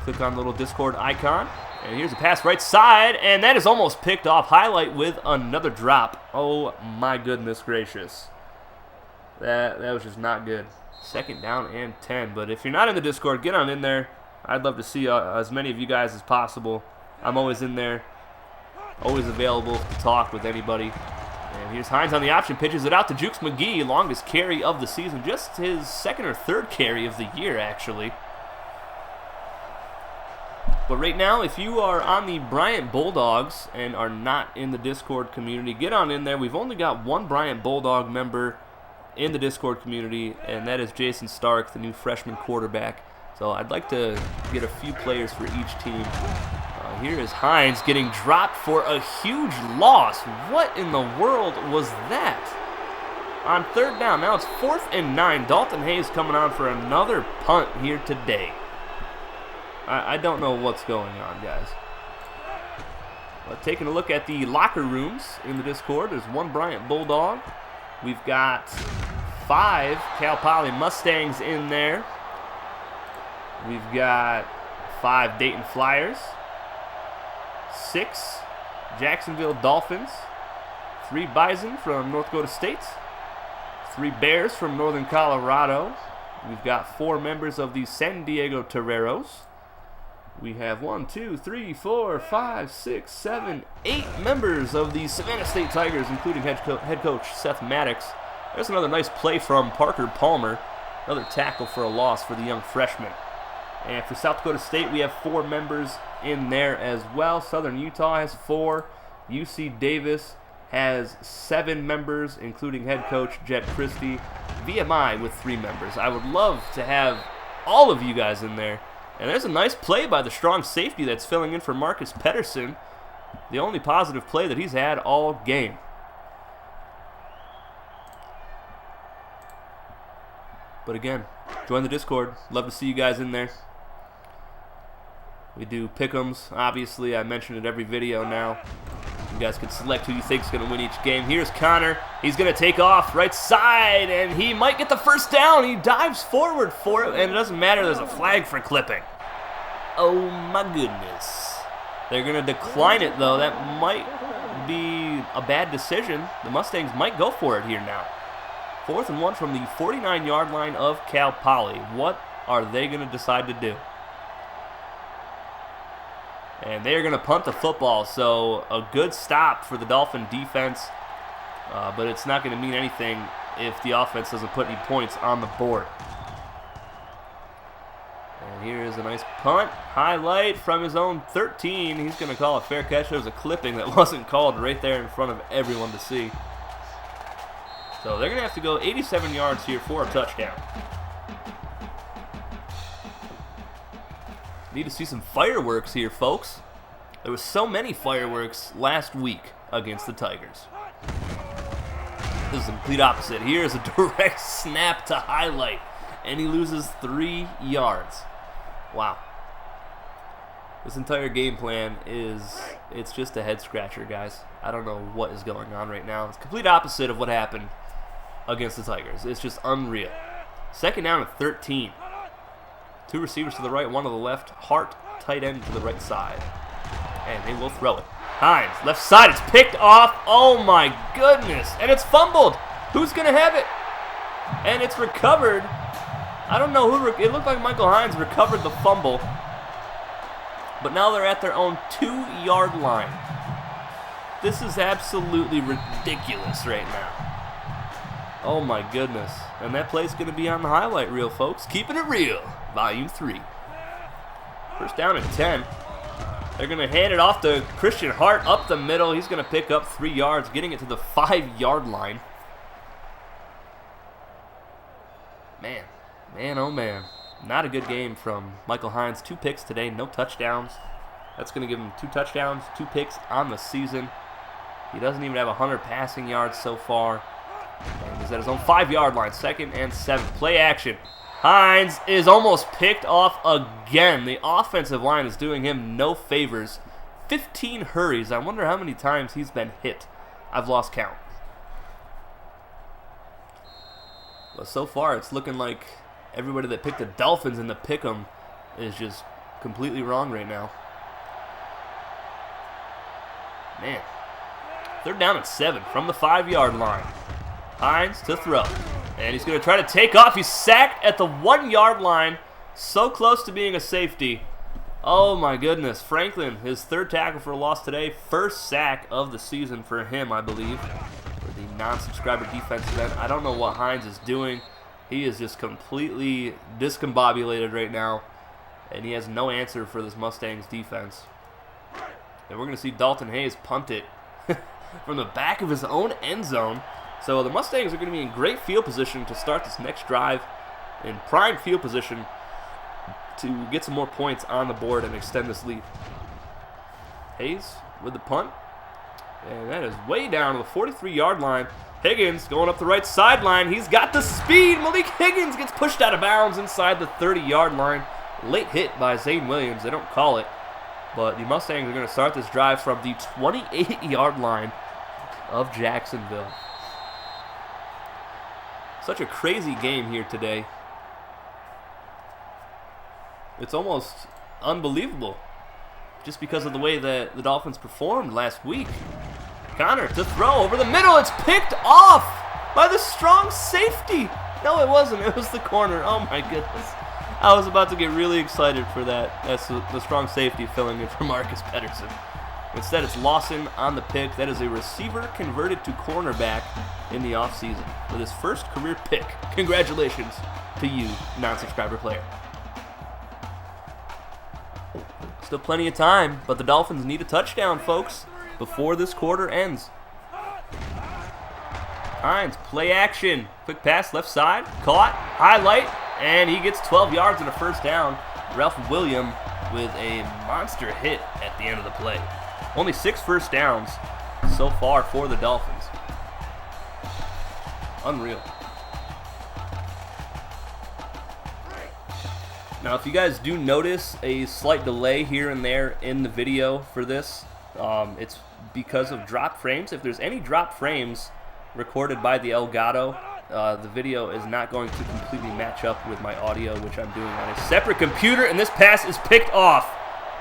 Click on the little Discord icon. And here's a pass right side, and that is almost picked off. Highlight with another drop. Oh my goodness gracious. That was just not good. Second down and 10. But if you're not in the Discord, get on in there. I'd love to see as many of you guys as possible. I'm always in there, always available to talk with anybody. And here's Hines on the option, pitches it out to Jukes McGee, longest carry of the season. Just his second or third carry of the year, actually. But right now, if you are on the Bryant Bulldogs and are not in the Discord community, get on in there. We've only got one Bryant Bulldog member in the Discord community, and that is Jason Stark, the new freshman quarterback. So I'd like to get a few players for each team. Here is Hines getting dropped for a huge loss. What in the world was that? On third down, now it's 4th and 9. Dalton Hayes coming on for another punt here today. I don't know what's going on, guys. But taking a look at the locker rooms in the Discord, there's one Bryant Bulldog. We've got 5 Cal Poly Mustangs in there. We've got 5 Dayton Flyers, 6 Jacksonville Dolphins, 3 Bison from North Dakota State, 3 Bears from Northern Colorado. We've got 4 members of the San Diego Toreros. We have 1, 2, 3, 4, 5, 6, 7, 8 members of the Savannah State Tigers, including head coach Seth Maddox. There's another nice play from Parker Palmer. Another tackle for a loss for the young freshman. And for South Dakota State, we have 4 members in there as well. Southern Utah has 4. UC Davis has 7 members, including head coach Jet Christie. VMI with 3 members. I would love to have all of you guys in there. And there's a nice play by the strong safety that's filling in for Marcus Pedersen. The only positive play that he's had all game. But again, join the Discord. Love to see you guys in there. We do pick'ems, obviously. I mention it every video now. You guys can select who you think is going to win each game. Here's Connor. He's going to take off right side, and he might get the first down. He dives forward for it, and it doesn't matter. There's a flag for clipping. Oh, my goodness. They're going to decline it, though. That might be a bad decision. The Mustangs might go for it here now. 4th and 1 from the 49-yard line of Cal Poly. What are they going to decide to do? And they're going to punt the football, so a good stop for the Dolphin defense, but it's not going to mean anything if the offense doesn't put any points on the board. And here is a nice punt. Highlight from his own 13. He's going to call a fair catch. There was a clipping that wasn't called right there in front of everyone to see. So they're going to have to go 87 yards here for a touchdown. Need to see some fireworks here, folks. There was so many fireworks last week against the Tigers. This is the complete opposite. Here's a direct snap to highlight, and he loses 3 yards. Wow. This entire game plan it's just a head scratcher, guys. I don't know what is going on right now. It's the complete opposite of what happened against the Tigers. It's just unreal. Second down and 13. 2 receivers to the right, 1 to the left. Hart, tight end to the right side. And they will throw it. Hines, left side. It's picked off. Oh, my goodness. And it's fumbled. Who's going to have it? And it's recovered. I don't know who. It looked like Michael Hines recovered the fumble. But now they're at their own 2-yard line. This is absolutely ridiculous right now. Oh, my goodness. And that play's going to be on the highlight reel, folks. Keeping it real. Volume 3. First down and 10. They're going to hand it off to Christian Hart up the middle. He's going to pick up 3 yards, getting it to the 5-yard line. Man, oh man. Not a good game from Michael Hines. 2 picks today, no touchdowns. That's going to give him 2 touchdowns, 2 picks on the season. He doesn't even have 100 passing yards so far. And he's at his own 5-yard line, 2nd and 7. Play action. Hines is almost picked off again. The offensive line is doing him no favors. 15 hurries. I wonder how many times he's been hit. I've lost count. But so far, it's looking like everybody that picked the Dolphins in the pick'em is just completely wrong right now. Man. 3rd down and 7 from the 5-yard line. Hines to throw. And he's going to try to take off. He's sacked at the 1-yard line. So close to being a safety. Oh my goodness. Franklin, his 3rd tackle for a loss today. 1st sack of the season for him, I believe. For the non-subscriber defensive end. I don't know what Hines is doing. He is just completely discombobulated right now. And he has no answer for this Mustangs defense. And we're going to see Dalton Hayes punt it from the back of his own end zone. So the Mustangs are going to be in great field position to start this next drive, in prime field position to get some more points on the board and extend this lead. Hayes with the punt, and that is way down to the 43-yard line. Higgins going up the right sideline. He's got the speed. Malik Higgins gets pushed out of bounds inside the 30-yard line. Late hit by Zane Williams. They don't call it, but the Mustangs are going to start this drive from the 28-yard line of Jacksonville. Such a crazy game here today. It's almost unbelievable just because of the way that the Dolphins performed last week. Connor to throw over the middle. It's picked off by the strong safety. No, it wasn't. It was the corner. Oh, my goodness. I was about to get really excited for that. That's the strong safety filling in for Marcus Pedersen. Instead, it's Lawson on the pick. That is a receiver converted to cornerback in the offseason with his first career pick. Congratulations to you, non-subscriber player. Still plenty of time, but the Dolphins need a touchdown, folks, before this quarter ends. Hines, play action. Quick pass, left side. Caught, highlight, and he gets 12 yards and a first down. Ralph William with a monster hit at the end of the play. Only 6 first downs so far for the Dolphins. Unreal. Now, if you guys do notice a slight delay here and there in the video for this, it's because of drop frames. If there's any drop frames recorded by the Elgato, the video is not going to completely match up with my audio, which I'm doing on a separate computer, and this pass is picked off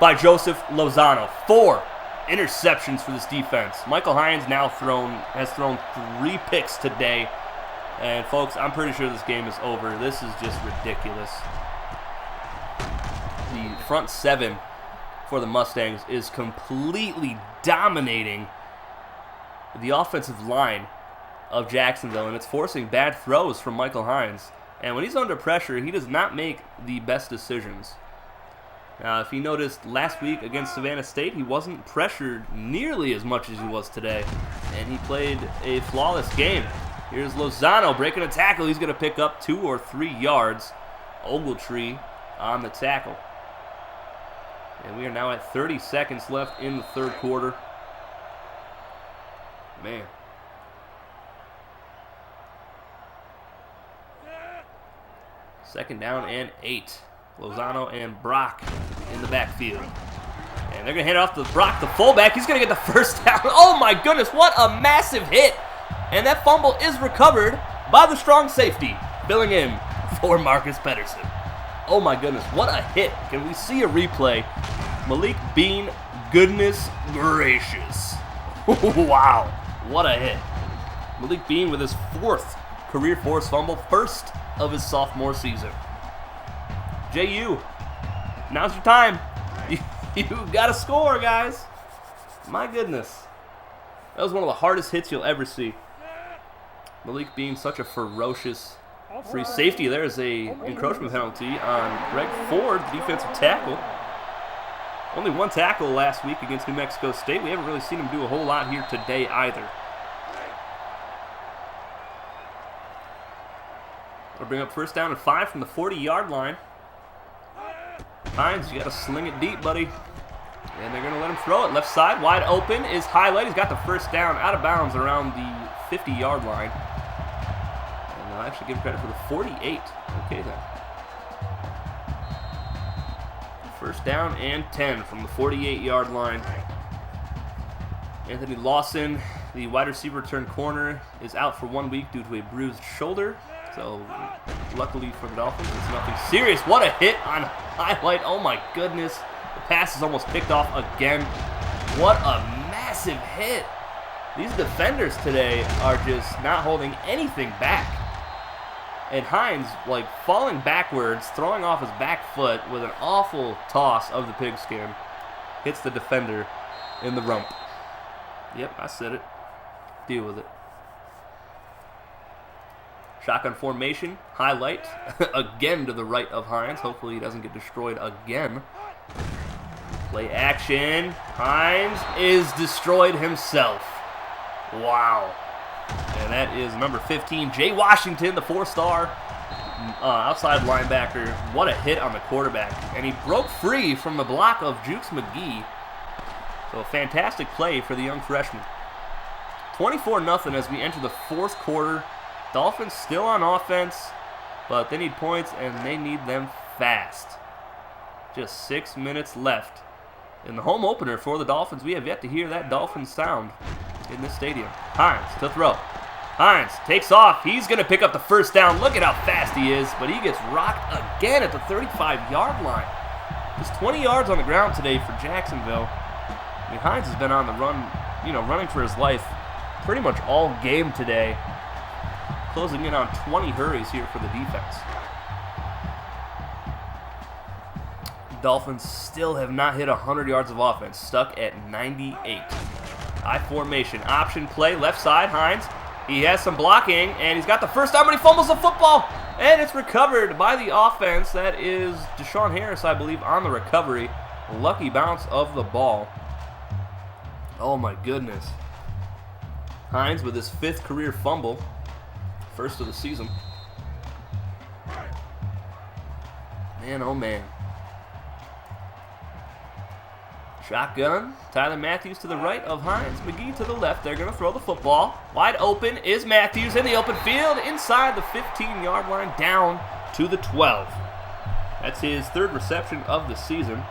by Joseph Lozano. 4 interceptions for this defense. Michael Hines now has thrown 3 picks today, and folks, I'm pretty sure this game is over. This is just ridiculous. The front 7 for the Mustangs is completely dominating the offensive line of Jacksonville, and it's forcing bad throws from Michael Hines. And when he's under pressure, he does not make the best decisions. If you noticed last week against Savannah State, he wasn't pressured nearly as much as he was today, and he played a flawless game. Here's Lozano breaking a tackle. He's going to pick up 2 or 3 yards. Ogletree on the tackle. And we are now at 30 seconds left in the third quarter. Man. Second down and 8. Lozano and Brock in the backfield. And they're going to hand it off to Brock, the fullback. He's going to get the first down. Oh my goodness, what a massive hit. And that fumble is recovered by the strong safety, filling in for Marcus Pedersen. Oh my goodness, what a hit. Can we see a replay? Malik Bean, goodness gracious. Wow, what a hit. Malik Bean with his 4th career forced fumble, first of his sophomore season. JU, now's your time. You got to score, guys. My goodness. That was one of the hardest hits you'll ever see. Malik Bean, such a ferocious free safety. There's a encroachment penalty on Greg Ford, the defensive tackle. Only 1 tackle last week against New Mexico State. We haven't really seen him do a whole lot here today either. We'll bring up first down and 5 from the 40-yard line. Hines, you got to sling it deep, buddy. And they're going to let him throw it. Left side, wide open, is highlighted. He's got the first down out of bounds around the 50-yard line. And I'll actually give him credit for the 48. Okay, then. First down and 10 from the 48-yard line. Anthony Lawson, the wide receiver turned corner, is out for 1 week due to a bruised shoulder. So, luckily for the Dolphins, it's nothing serious. What a hit on highlight. Oh my goodness. The pass is almost picked off again. What a massive hit. These defenders today are just not holding anything back. And Hines, like, falling backwards, throwing off his back foot with an awful toss of the pigskin, hits the defender in the rump. Yep, I said it. Deal with it. Shotgun formation, highlight, again to the right of Hines. Hopefully he doesn't get destroyed again. Play action. Hines is destroyed himself. Wow. And that is number 15, Jay Washington, the 4-star outside linebacker. What a hit on the quarterback. And he broke free from the block of Jukes McGee. So a fantastic play for the young freshman. 24-0 as we enter the 4th quarter. Dolphins still on offense, but they need points, and they need them fast. Just 6 minutes left. In the home opener for the Dolphins, we have yet to hear that Dolphins sound in this stadium. Hines to throw. Hines takes off. He's going to pick up the first down. Look at how fast he is, but he gets rocked again at the 35-yard line. Just 20 yards on the ground today for Jacksonville. I mean, Hines has been on the run, running for his life pretty much all game today. Closing in on 20 hurries here for the defense. Dolphins still have not hit 100 yards of offense, stuck at 98. I formation, option play, left side, Hines. He has some blocking, and he's got the first down, but he fumbles the football. And it's recovered by the offense. That is Deshaun Harris, I believe, on the recovery. Lucky bounce of the ball. Oh my goodness. Hines with his 5th career fumble. First of the season. Man, oh man. Shotgun. Tyler Matthews to the right of Hines. McGee to the left. They're going to throw the football. Wide open is Matthews in the open field. Inside the 15-yard line. Down to the 12. That's his 3rd reception of the season.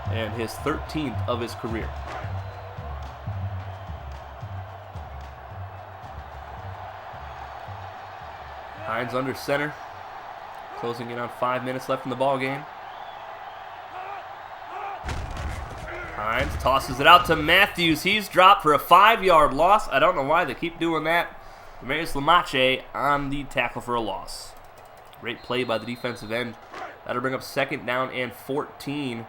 And his 13th of his career. Hines under center. Closing in on 5 minutes left in the ball game. Hines tosses it out to Matthews. He's dropped for a 5-yard loss. I don't know why they keep doing that. Demarius Lamache on the tackle for a loss. Great play by the defensive end. That'll bring up 2nd down and 14.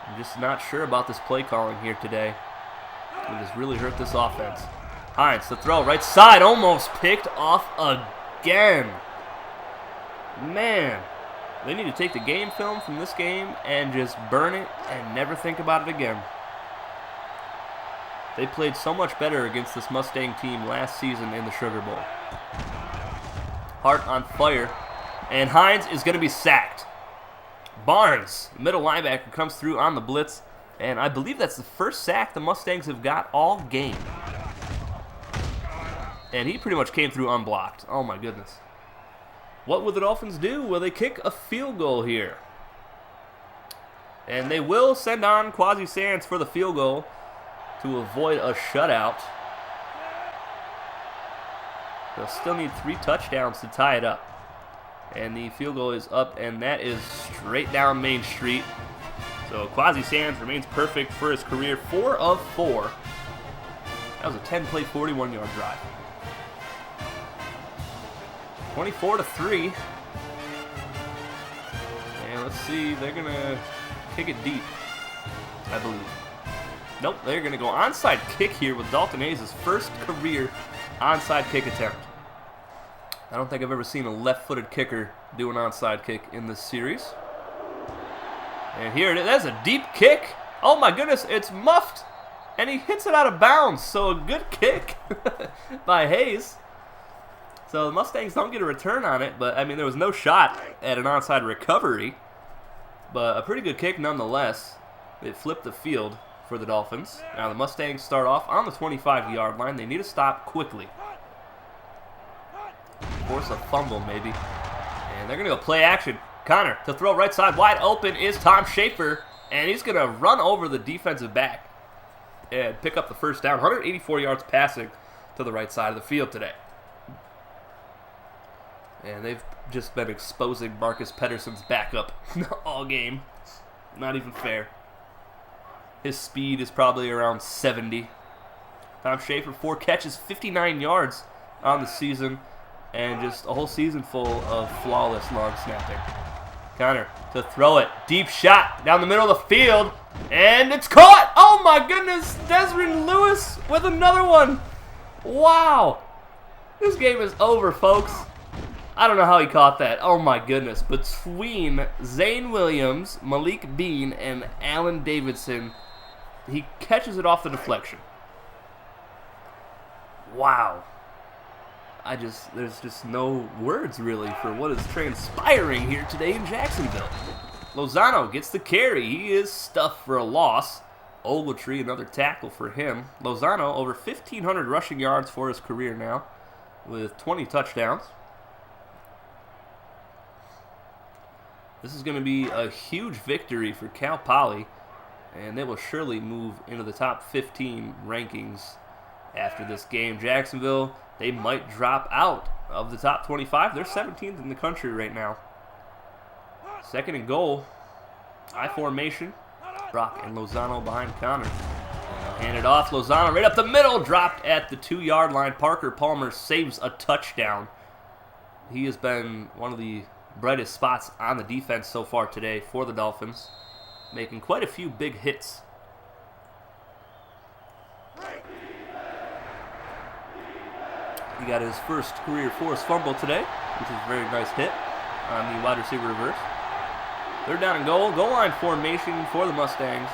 I'm just not sure about this play calling here today. It has really hurt this offense. Hines, the throw, right side, almost picked off again. Man, they need to take the game film from this game and just burn it and never think about it again. They played so much better against this Mustang team last season in the Sugar Bowl. Hart on fire, and Hines is going to be sacked. Barnes, middle linebacker, comes through on the blitz, and I believe that's the first sack the Mustangs have got all game. And he pretty much came through unblocked. Oh my goodness. What will the Dolphins do? Will they kick a field goal here? And they will send on Quasi Sands for the field goal to avoid a shutout. They'll still need 3 touchdowns to tie it up. And the field goal is up, and that is straight down Main Street. So Quasi Sands remains perfect for his career, 4 of 4. That was a 10-play, 41-yard drive. 24-3. And let's see, they're going to kick it deep, I believe. Nope, they're going to go onside kick here with Dalton Hayes' first career onside kick attempt. I don't think I've ever seen a left-footed kicker do an onside kick in this series. And here it is. That's a deep kick. Oh my goodness, it's muffed. And he hits it out of bounds. So a good kick by Hayes. So the Mustangs don't get a return on it, but I mean there was no shot at an onside recovery. But a pretty good kick nonetheless. It flipped the field for the Dolphins. Now the Mustangs start off on the 25-yard line. They need to stop quickly. Force a fumble maybe. And they're going to go play action. Connor to throw right side. Wide open is Tom Schaefer. And he's going to run over the defensive back and pick up the first down. 184 yards passing to the right side of the field today. And they've just been exposing Marcus Pedersen's backup all game. Not even fair. His speed is probably around 70. Tom Schaefer, 4 catches, 59 yards on the season, and just a whole season full of flawless long snapping. Connor to throw it. Deep shot down the middle of the field, and it's caught! Oh my goodness! Desmond Lewis with another one! Wow! This game is over, folks. I don't know how he caught that. Oh my goodness. Between Zane Williams, Malik Bean, and Allen Davidson, he catches it off the deflection. Wow. There's just no words really for what is transpiring here today in Jacksonville. Lozano gets the carry. He is stuffed for a loss. Ogletree, another tackle for him. Lozano, over 1,500 rushing yards for his career now, with 20 touchdowns. This is going to be a huge victory for Cal Poly, and they will surely move into the top 15 rankings after this game. Jacksonville, they might drop out of the top 25. They're 17th in the country right now. Second and goal. I formation. Brock and Lozano behind Connor. Hand it off. Lozano right up the middle. Dropped at the 2-yard line. Parker Palmer saves a touchdown. He has been one of the brightest spots on the defense so far today for the Dolphins, making quite a few big hits. He got his first career forced fumble today, which is a very nice hit on the wide receiver reverse. Third down and goal. Goal line formation for the Mustangs.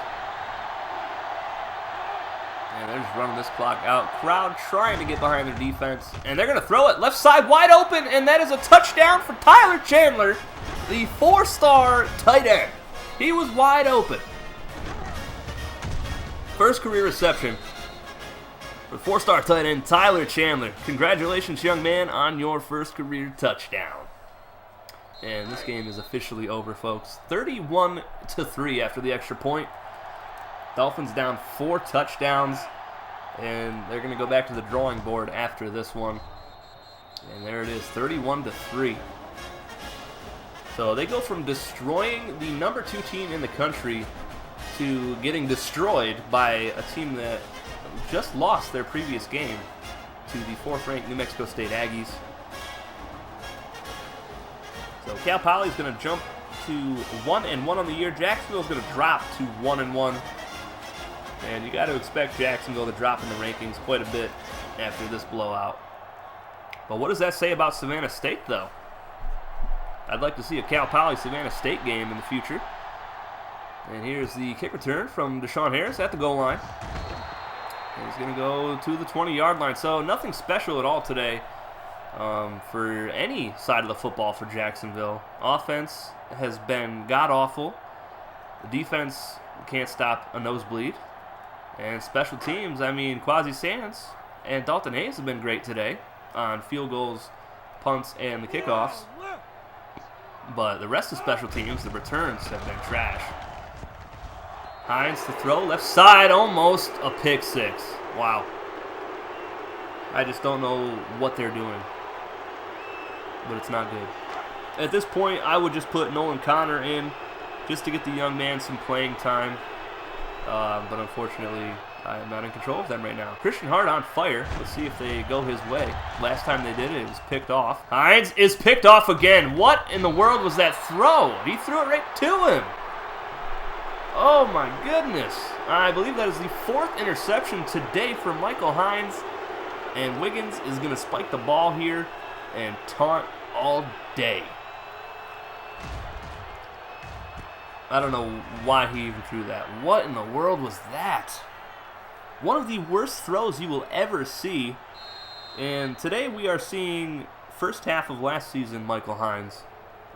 And they're just running this clock out. Crowd trying to get behind their defense. And they're going to throw it left side wide open. And that is a touchdown for Tyler Chandler, the 4-star tight end. He was wide open. First career reception for 4-star tight end Tyler Chandler. Congratulations, young man, on your first career touchdown. And this game is officially over, folks. 31-3 after the extra point. Dolphins down 4 touchdowns, and they're going to go back to the drawing board after this one. And there it is, 31-3. So they go from destroying the number 2 team in the country to getting destroyed by a team that just lost their previous game to the 4th-ranked New Mexico State Aggies. So Cal Poly is going to jump to 1-1 on the year. Jacksonville's going to drop to 1-1. And you got to expect Jacksonville to drop in the rankings quite a bit after this blowout. But what does that say about Savannah State, though? I'd like to see a Cal Poly Savannah State game in the future. And here's the kick return from Deshaun Harris at the goal line. And he's going to go to the 20-yard line. So nothing special at all today for any side of the football for Jacksonville. Offense has been god-awful. The defense can't stop a nosebleed. And special teams, I mean, Quasi Sands and Dalton Hayes have been great today on field goals, punts, and the kickoffs. But the rest of special teams, the returns have been trash. Hines to throw, left side, almost a pick six. Wow. I just don't know what they're doing. But it's not good. At this point, I would just put Nolan Connor in just to get the young man some playing time. But unfortunately, I'm not in control of them right now. Christian Hart on fire. Let's see if they go his way. Last time they did it, it was picked off. Hines is picked off again. What in the world was that throw? He threw it right to him. Oh my goodness. I believe that is the 4th interception today for Michael Hines. And Wiggins is going to spike the ball here and taunt all day. I don't know why he even threw that. What in the world was that? One of the worst throws you will ever see. And today we are seeing first half of last season Michael Hines.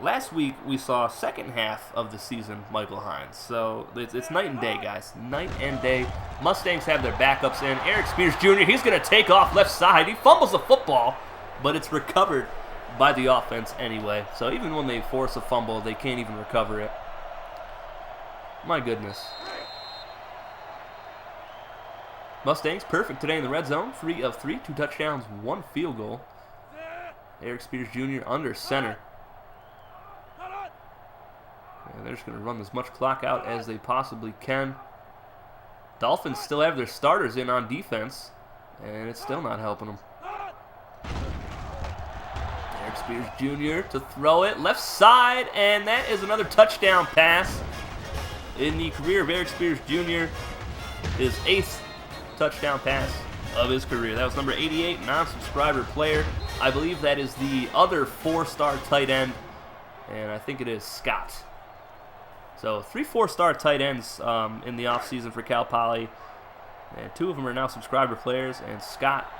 Last week we saw second half of the season Michael Hines. So it's night and day, guys. Night and day. Mustangs have their backups in. Eric Spears Jr., he's going to take off left side. He fumbles the football, but it's recovered by the offense anyway. So even when they force a fumble, they can't even recover it. My goodness. Mustangs perfect today in the red zone. 3 of 3, 2 touchdowns, 1 field goal. Eric Spears Jr. under center. And they're just going to run as much clock out as they possibly can. Dolphins still have their starters in on defense, and it's still not helping them. Eric Spears Jr. to throw it left side, and that is another touchdown pass. In the career of Eric Spears Jr., his 8th touchdown pass of his career. That was number 88, non-subscriber player. I believe that is the other 4-star tight end, and I think it is Scott. So 3 4-star tight ends in the offseason for Cal Poly, and 2 of them are now subscriber players, and Scott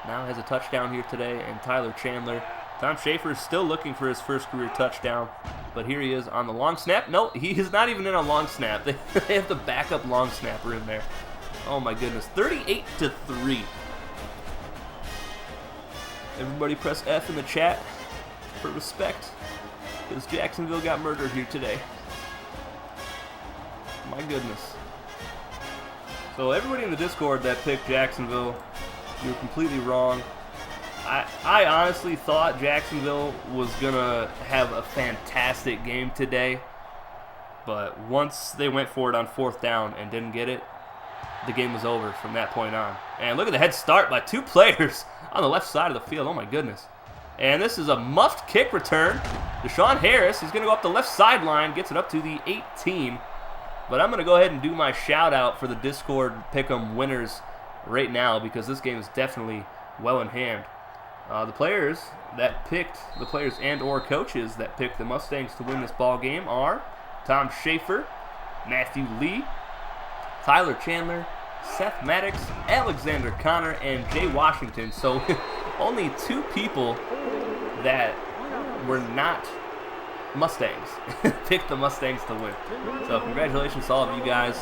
now has a touchdown here today, and Tyler Chandler. Tom Schaefer is still looking for his first career touchdown, but here he is on the long snap. No, he is not even in a long snap. They have the backup long snapper in there. Oh my goodness, 38-3. Everybody press F in the chat for respect, because Jacksonville got murdered here today. My goodness. So everybody in the Discord that picked Jacksonville, you're completely wrong. I honestly thought Jacksonville was going to have a fantastic game today, but once they went for it on 4th down and didn't get it, the game was over from that point on. And look at the head start by 2 players on the left side of the field. Oh my goodness. And this is a muffed kick return. Deshaun Harris, he's going to go up the left sideline, gets it up to the 18. But I'm going to go ahead and do my shout out for the Discord Pick'em winners right now, because this game is definitely well in hand. The players and or coaches that picked the Mustangs to win this ball game are Tom Schaefer, Matthew Lee, Tyler Chandler, Seth Maddox, Alexander Connor, and Jay Washington. So only 2 people that were not Mustangs picked the Mustangs to win. So congratulations to all of you guys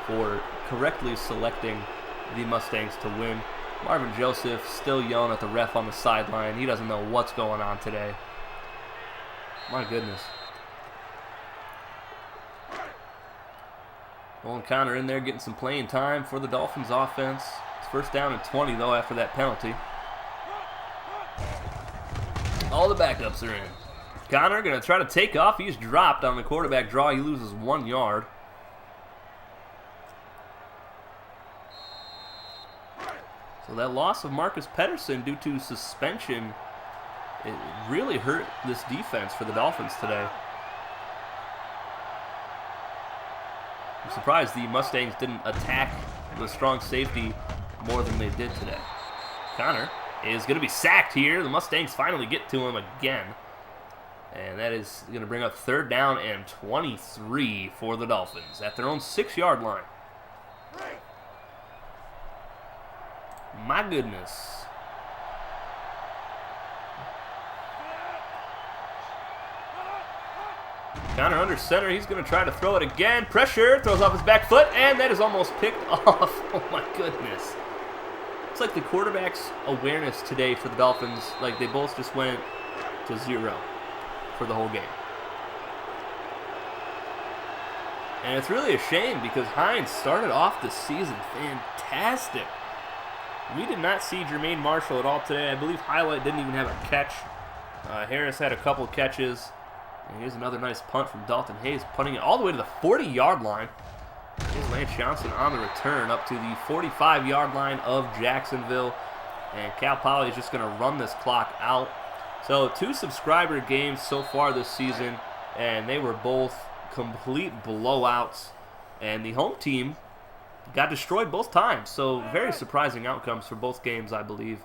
for correctly selecting the Mustangs to win. Marvin Joseph still yelling at the ref on the sideline. He doesn't know what's going on today. My goodness. Nolan Connor in there getting some playing time for the Dolphins offense. It's 1st down and 20 though after that penalty. All the backups are in. Connor going to try to take off. He's dropped on the quarterback draw. He loses 1 yard. So that loss of Marcus Pedersen due to suspension, it really hurt this defense for the Dolphins today. I'm surprised the Mustangs didn't attack the strong safety more than they did today. Connor is going to be sacked here. The Mustangs finally get to him again. And that is going to bring up 3rd down and 23 for the Dolphins at their own 6-yard line. My goodness. Connor under center. He's going to try to throw it again. Pressure. Throws off his back foot. And that is almost picked off. Oh, my goodness. It's like the quarterback's awareness today for the Dolphins. Like they both just went to 0 for the whole game. And it's really a shame because Hines started off the season fantastic. We did not see Jermaine Marshall at all today. I believe Highlight didn't even have a catch. Harris had a couple catches. And here's another nice punt from Dalton Hayes, punting it all the way to the 40-yard line. Here's Lance Johnson on the return up to the 45-yard line of Jacksonville. And Cal Poly is just going to run this clock out. So 2 subscriber games so far this season, and they were both complete blowouts. And the home team got destroyed both times. So very surprising outcomes for both games, I believe.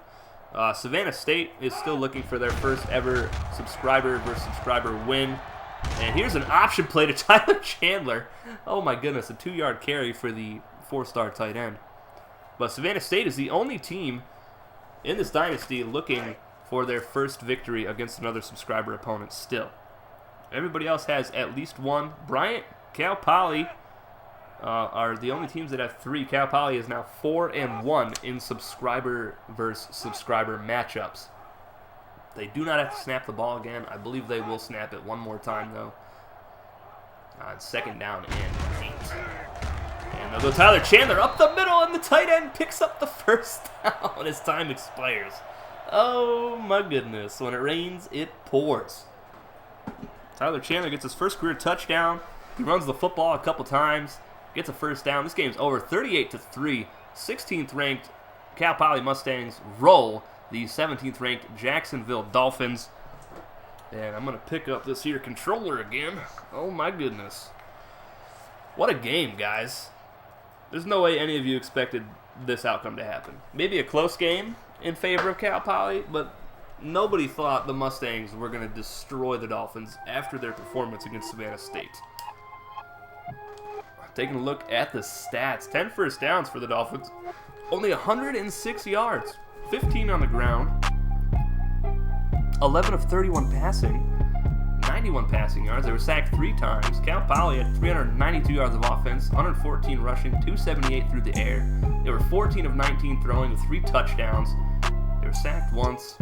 Savannah State is still looking for their first ever subscriber versus subscriber win. And here's an option play to Tyler Chandler. Oh my goodness, a 2-yard carry for the 4-star tight end. But Savannah State is the only team in this dynasty looking for their first victory against another subscriber opponent still. Everybody else has at least one. Bryant, Cal Poly are the only teams that have 3. Cal Poly is now 4-1 in subscriber versus subscriber matchups. They do not have to snap the ball again. I believe they will snap it one more time, though. On 2nd down and 8. And they'll go Tyler Chandler up the middle, and the tight end picks up the 1st down as time expires. Oh, my goodness. When it rains, it pours. Tyler Chandler gets his first career touchdown. He runs the football a couple times. Gets a 1st down. This game's over 38-3. 16th ranked Cal Poly Mustangs roll the 17th ranked Jacksonville Dolphins. And I'm going to pick up this here controller again. Oh my goodness. What a game, guys. There's no way any of you expected this outcome to happen. Maybe a close game in favor of Cal Poly, but nobody thought the Mustangs were going to destroy the Dolphins after their performance against Savannah State. Taking a look at the stats. 10 first downs for the Dolphins. Only 106 yards. 15 on the ground. 11 of 31 passing. 91 passing yards. They were sacked 3 times. Cal Poly had 392 yards of offense. 114 rushing. 278 through the air. They were 14 of 19 throwing with 3 touchdowns. They were sacked once.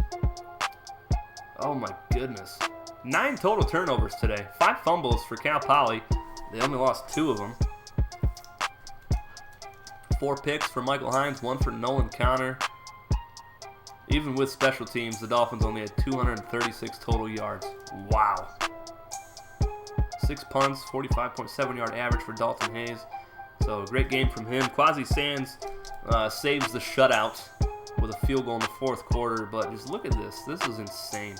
Oh my goodness. 9 total turnovers today. 5 fumbles for Cal Poly. They only lost 2 of them. 4 picks for Michael Hines, 1 for Nolan Connor. Even with special teams, the Dolphins only had 236 total yards. Wow. 6 punts, 45.7 yard average for Dalton Hayes. So a great game from him. Quasi Sands saves the shutout with a field goal in the 4th quarter. But just look at this. This is insane.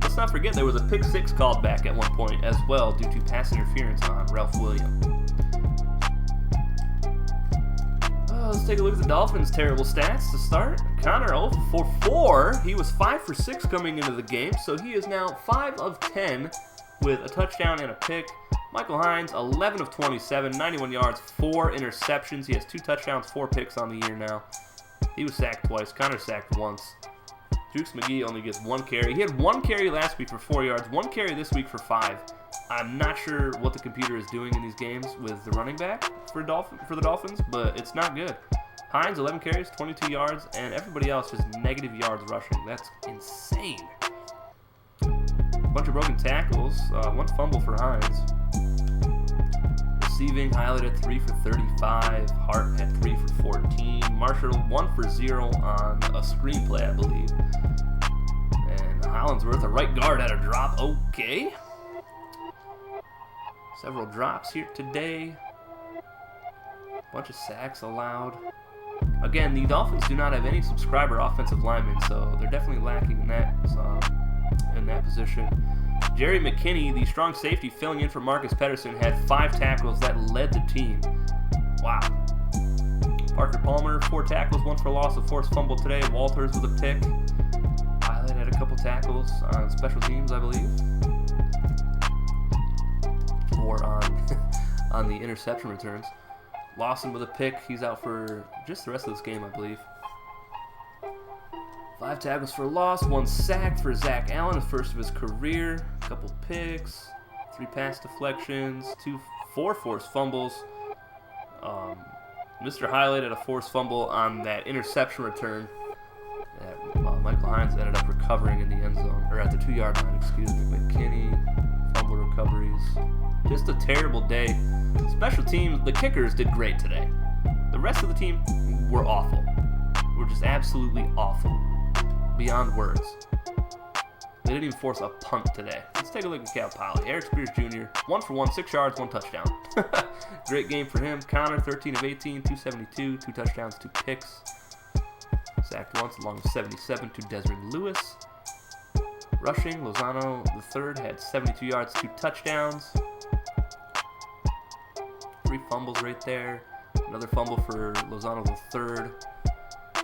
Let's not forget there was a pick 6 called back at one point as well due to pass interference on Ralph Williams. Let's take a look at the Dolphins' terrible stats to start. Connor 0 for 4. He was 5 for 6 coming into the game, so he is now 5 of 10 with a touchdown and a pick. Michael Hines 11 of 27, 91 yards, 4 interceptions. He has 2 touchdowns, 4 picks on the year now. He was sacked twice. Connor sacked once. Jukes McGee only gets 1 carry. He had 1 carry last week for 4 yards, 1 carry this week for 5. I'm not sure what the computer is doing in these games with the running back for the Dolphins, but it's not good. Hines, 11 carries, 22 yards, and everybody else just negative yards rushing. That's insane. A bunch of broken tackles, 1 fumble for Hines. Receiving, highlighted 3 for 35. Hart had 3 for 14. Marshall 1 for 0 on a screenplay, I believe. And Hollinsworth, a right guard, had a drop. Okay. Several drops here today. Bunch of sacks allowed. Again, the Dolphins do not have any subscriber offensive linemen, so they're definitely lacking in that position. Jerry McKinney, the strong safety filling in for Marcus Pedersen, had 5 tackles that led the team. Wow. Parker Palmer, 4 tackles, 1 for loss, a forced fumble today. Walters with a pick. Pilot had a couple tackles on special teams, I believe. Or on the interception returns. Lawson with a pick. He's out for just the rest of this game, I believe. 5 tackles for loss, 1 sack for Zach Allen, the first of his career. A couple picks, 3 pass deflections, 4 forced fumbles. Mr. Highlight had a forced fumble on that interception return that Michael Hines ended up recovering in the end zone, or at the 2-yard line, excuse me. McKinney, fumble recoveries. Just a terrible day. Special teams, the kickers did great today. The rest of the team were awful. Were just absolutely awful. Beyond words. They didn't even force a punt today. Let's take a look at Cal Poly. Eric Spears Jr., 1 for 1, 6 yards, 1 touchdown. Great game for him. Connor, 13 of 18, 272, 2 touchdowns, 2 picks. Sacked once, along with 77 to Desmond Lewis. Rushing, Lozano III had 72 yards, 2 touchdowns. 3 fumbles right there. Another fumble for Lozano III.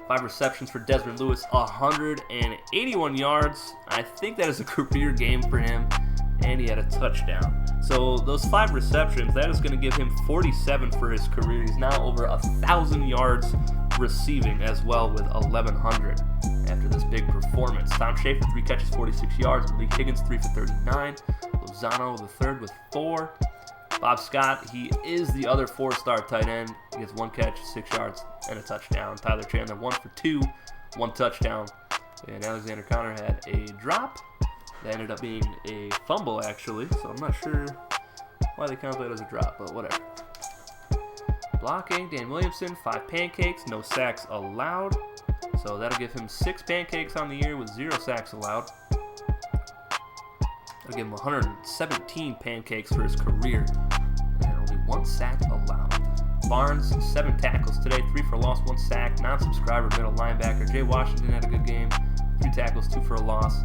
5 receptions for Desmond Lewis, 181 yards. I think that is a career game for him, and he had a touchdown. So those 5 receptions, that is going to give him 47 for his career. He's now over 1,000 yards receiving as well, with 1,100 after this big performance. Tom Schaefer, 3 catches, 46 yards. Malik Higgins, 3 for 39. Lozano III with 4. Bob Scott, he is the other 4-star tight end. He gets 1 catch, 6 yards, and a touchdown. Tyler Chandler, 1 for 2, 1 touchdown. And Alexander Connor had a drop. That ended up being a fumble, actually, so I'm not sure why they count that as a drop, but whatever. Blocking, Dan Williamson, 5 pancakes, no sacks allowed. So that'll give him 6 pancakes on the year with 0 sacks allowed. That'll give him 117 pancakes for his career, and only 1 sack allowed. Barnes, 7 tackles today, 3 for loss, 1 sack. Non-subscriber middle linebacker. Jay Washington had a good game, 3 tackles, 2 for a loss.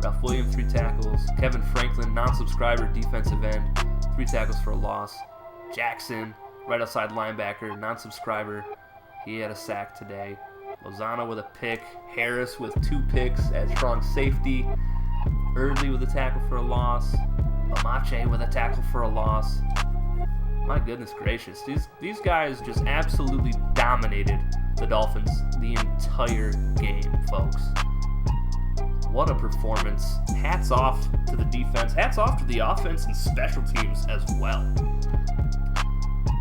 Ralph Williams, 3 tackles. Kevin Franklin, non-subscriber defensive end, 3 tackles for a loss. Jackson, right outside linebacker, non-subscriber. He had a sack today. Lozano with a pick. Harris with 2 picks at strong safety. Early with a tackle for a loss. Lamache with a tackle for a loss. My goodness gracious. These guys just absolutely dominated the Dolphins the entire game, folks. What a performance. Hats off to the defense. Hats off to the offense and special teams as well.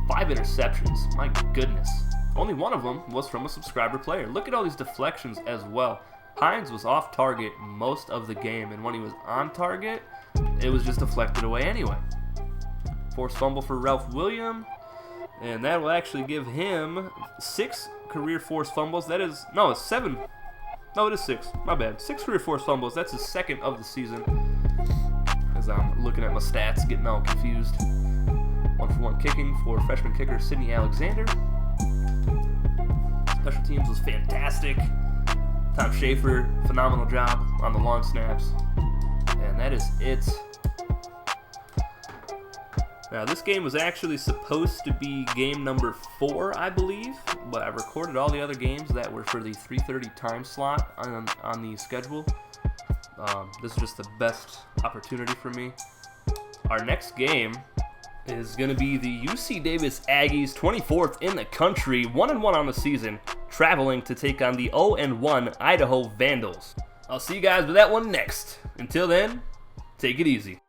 5 interceptions. My goodness. Only one of them was from a subscriber player. Look at all these deflections as well. Hines was off target most of the game, and when he was on target, it was just deflected away anyway. Forced fumble for Ralph Williams, and that will actually give him 6 career forced fumbles. It's 7. No, it is 6. My bad. 6 career forced fumbles. That's his 2nd of the season. As I'm looking at my stats, getting all confused. 1 for 1 kicking for freshman kicker Sidney Alexander. Special teams was fantastic. Tom Schaefer, phenomenal job on the long snaps. And that is it. Now, this game was actually supposed to be game number 4, I believe, but I recorded all the other games that were for the 3:30 time slot on the schedule. This is just the best opportunity for me. Our next game is going to be the UC Davis Aggies, 24th in the country, 1-1 on the season, traveling to take on the 0-1 Idaho Vandals. I'll see you guys with that one next. Until then, take it easy.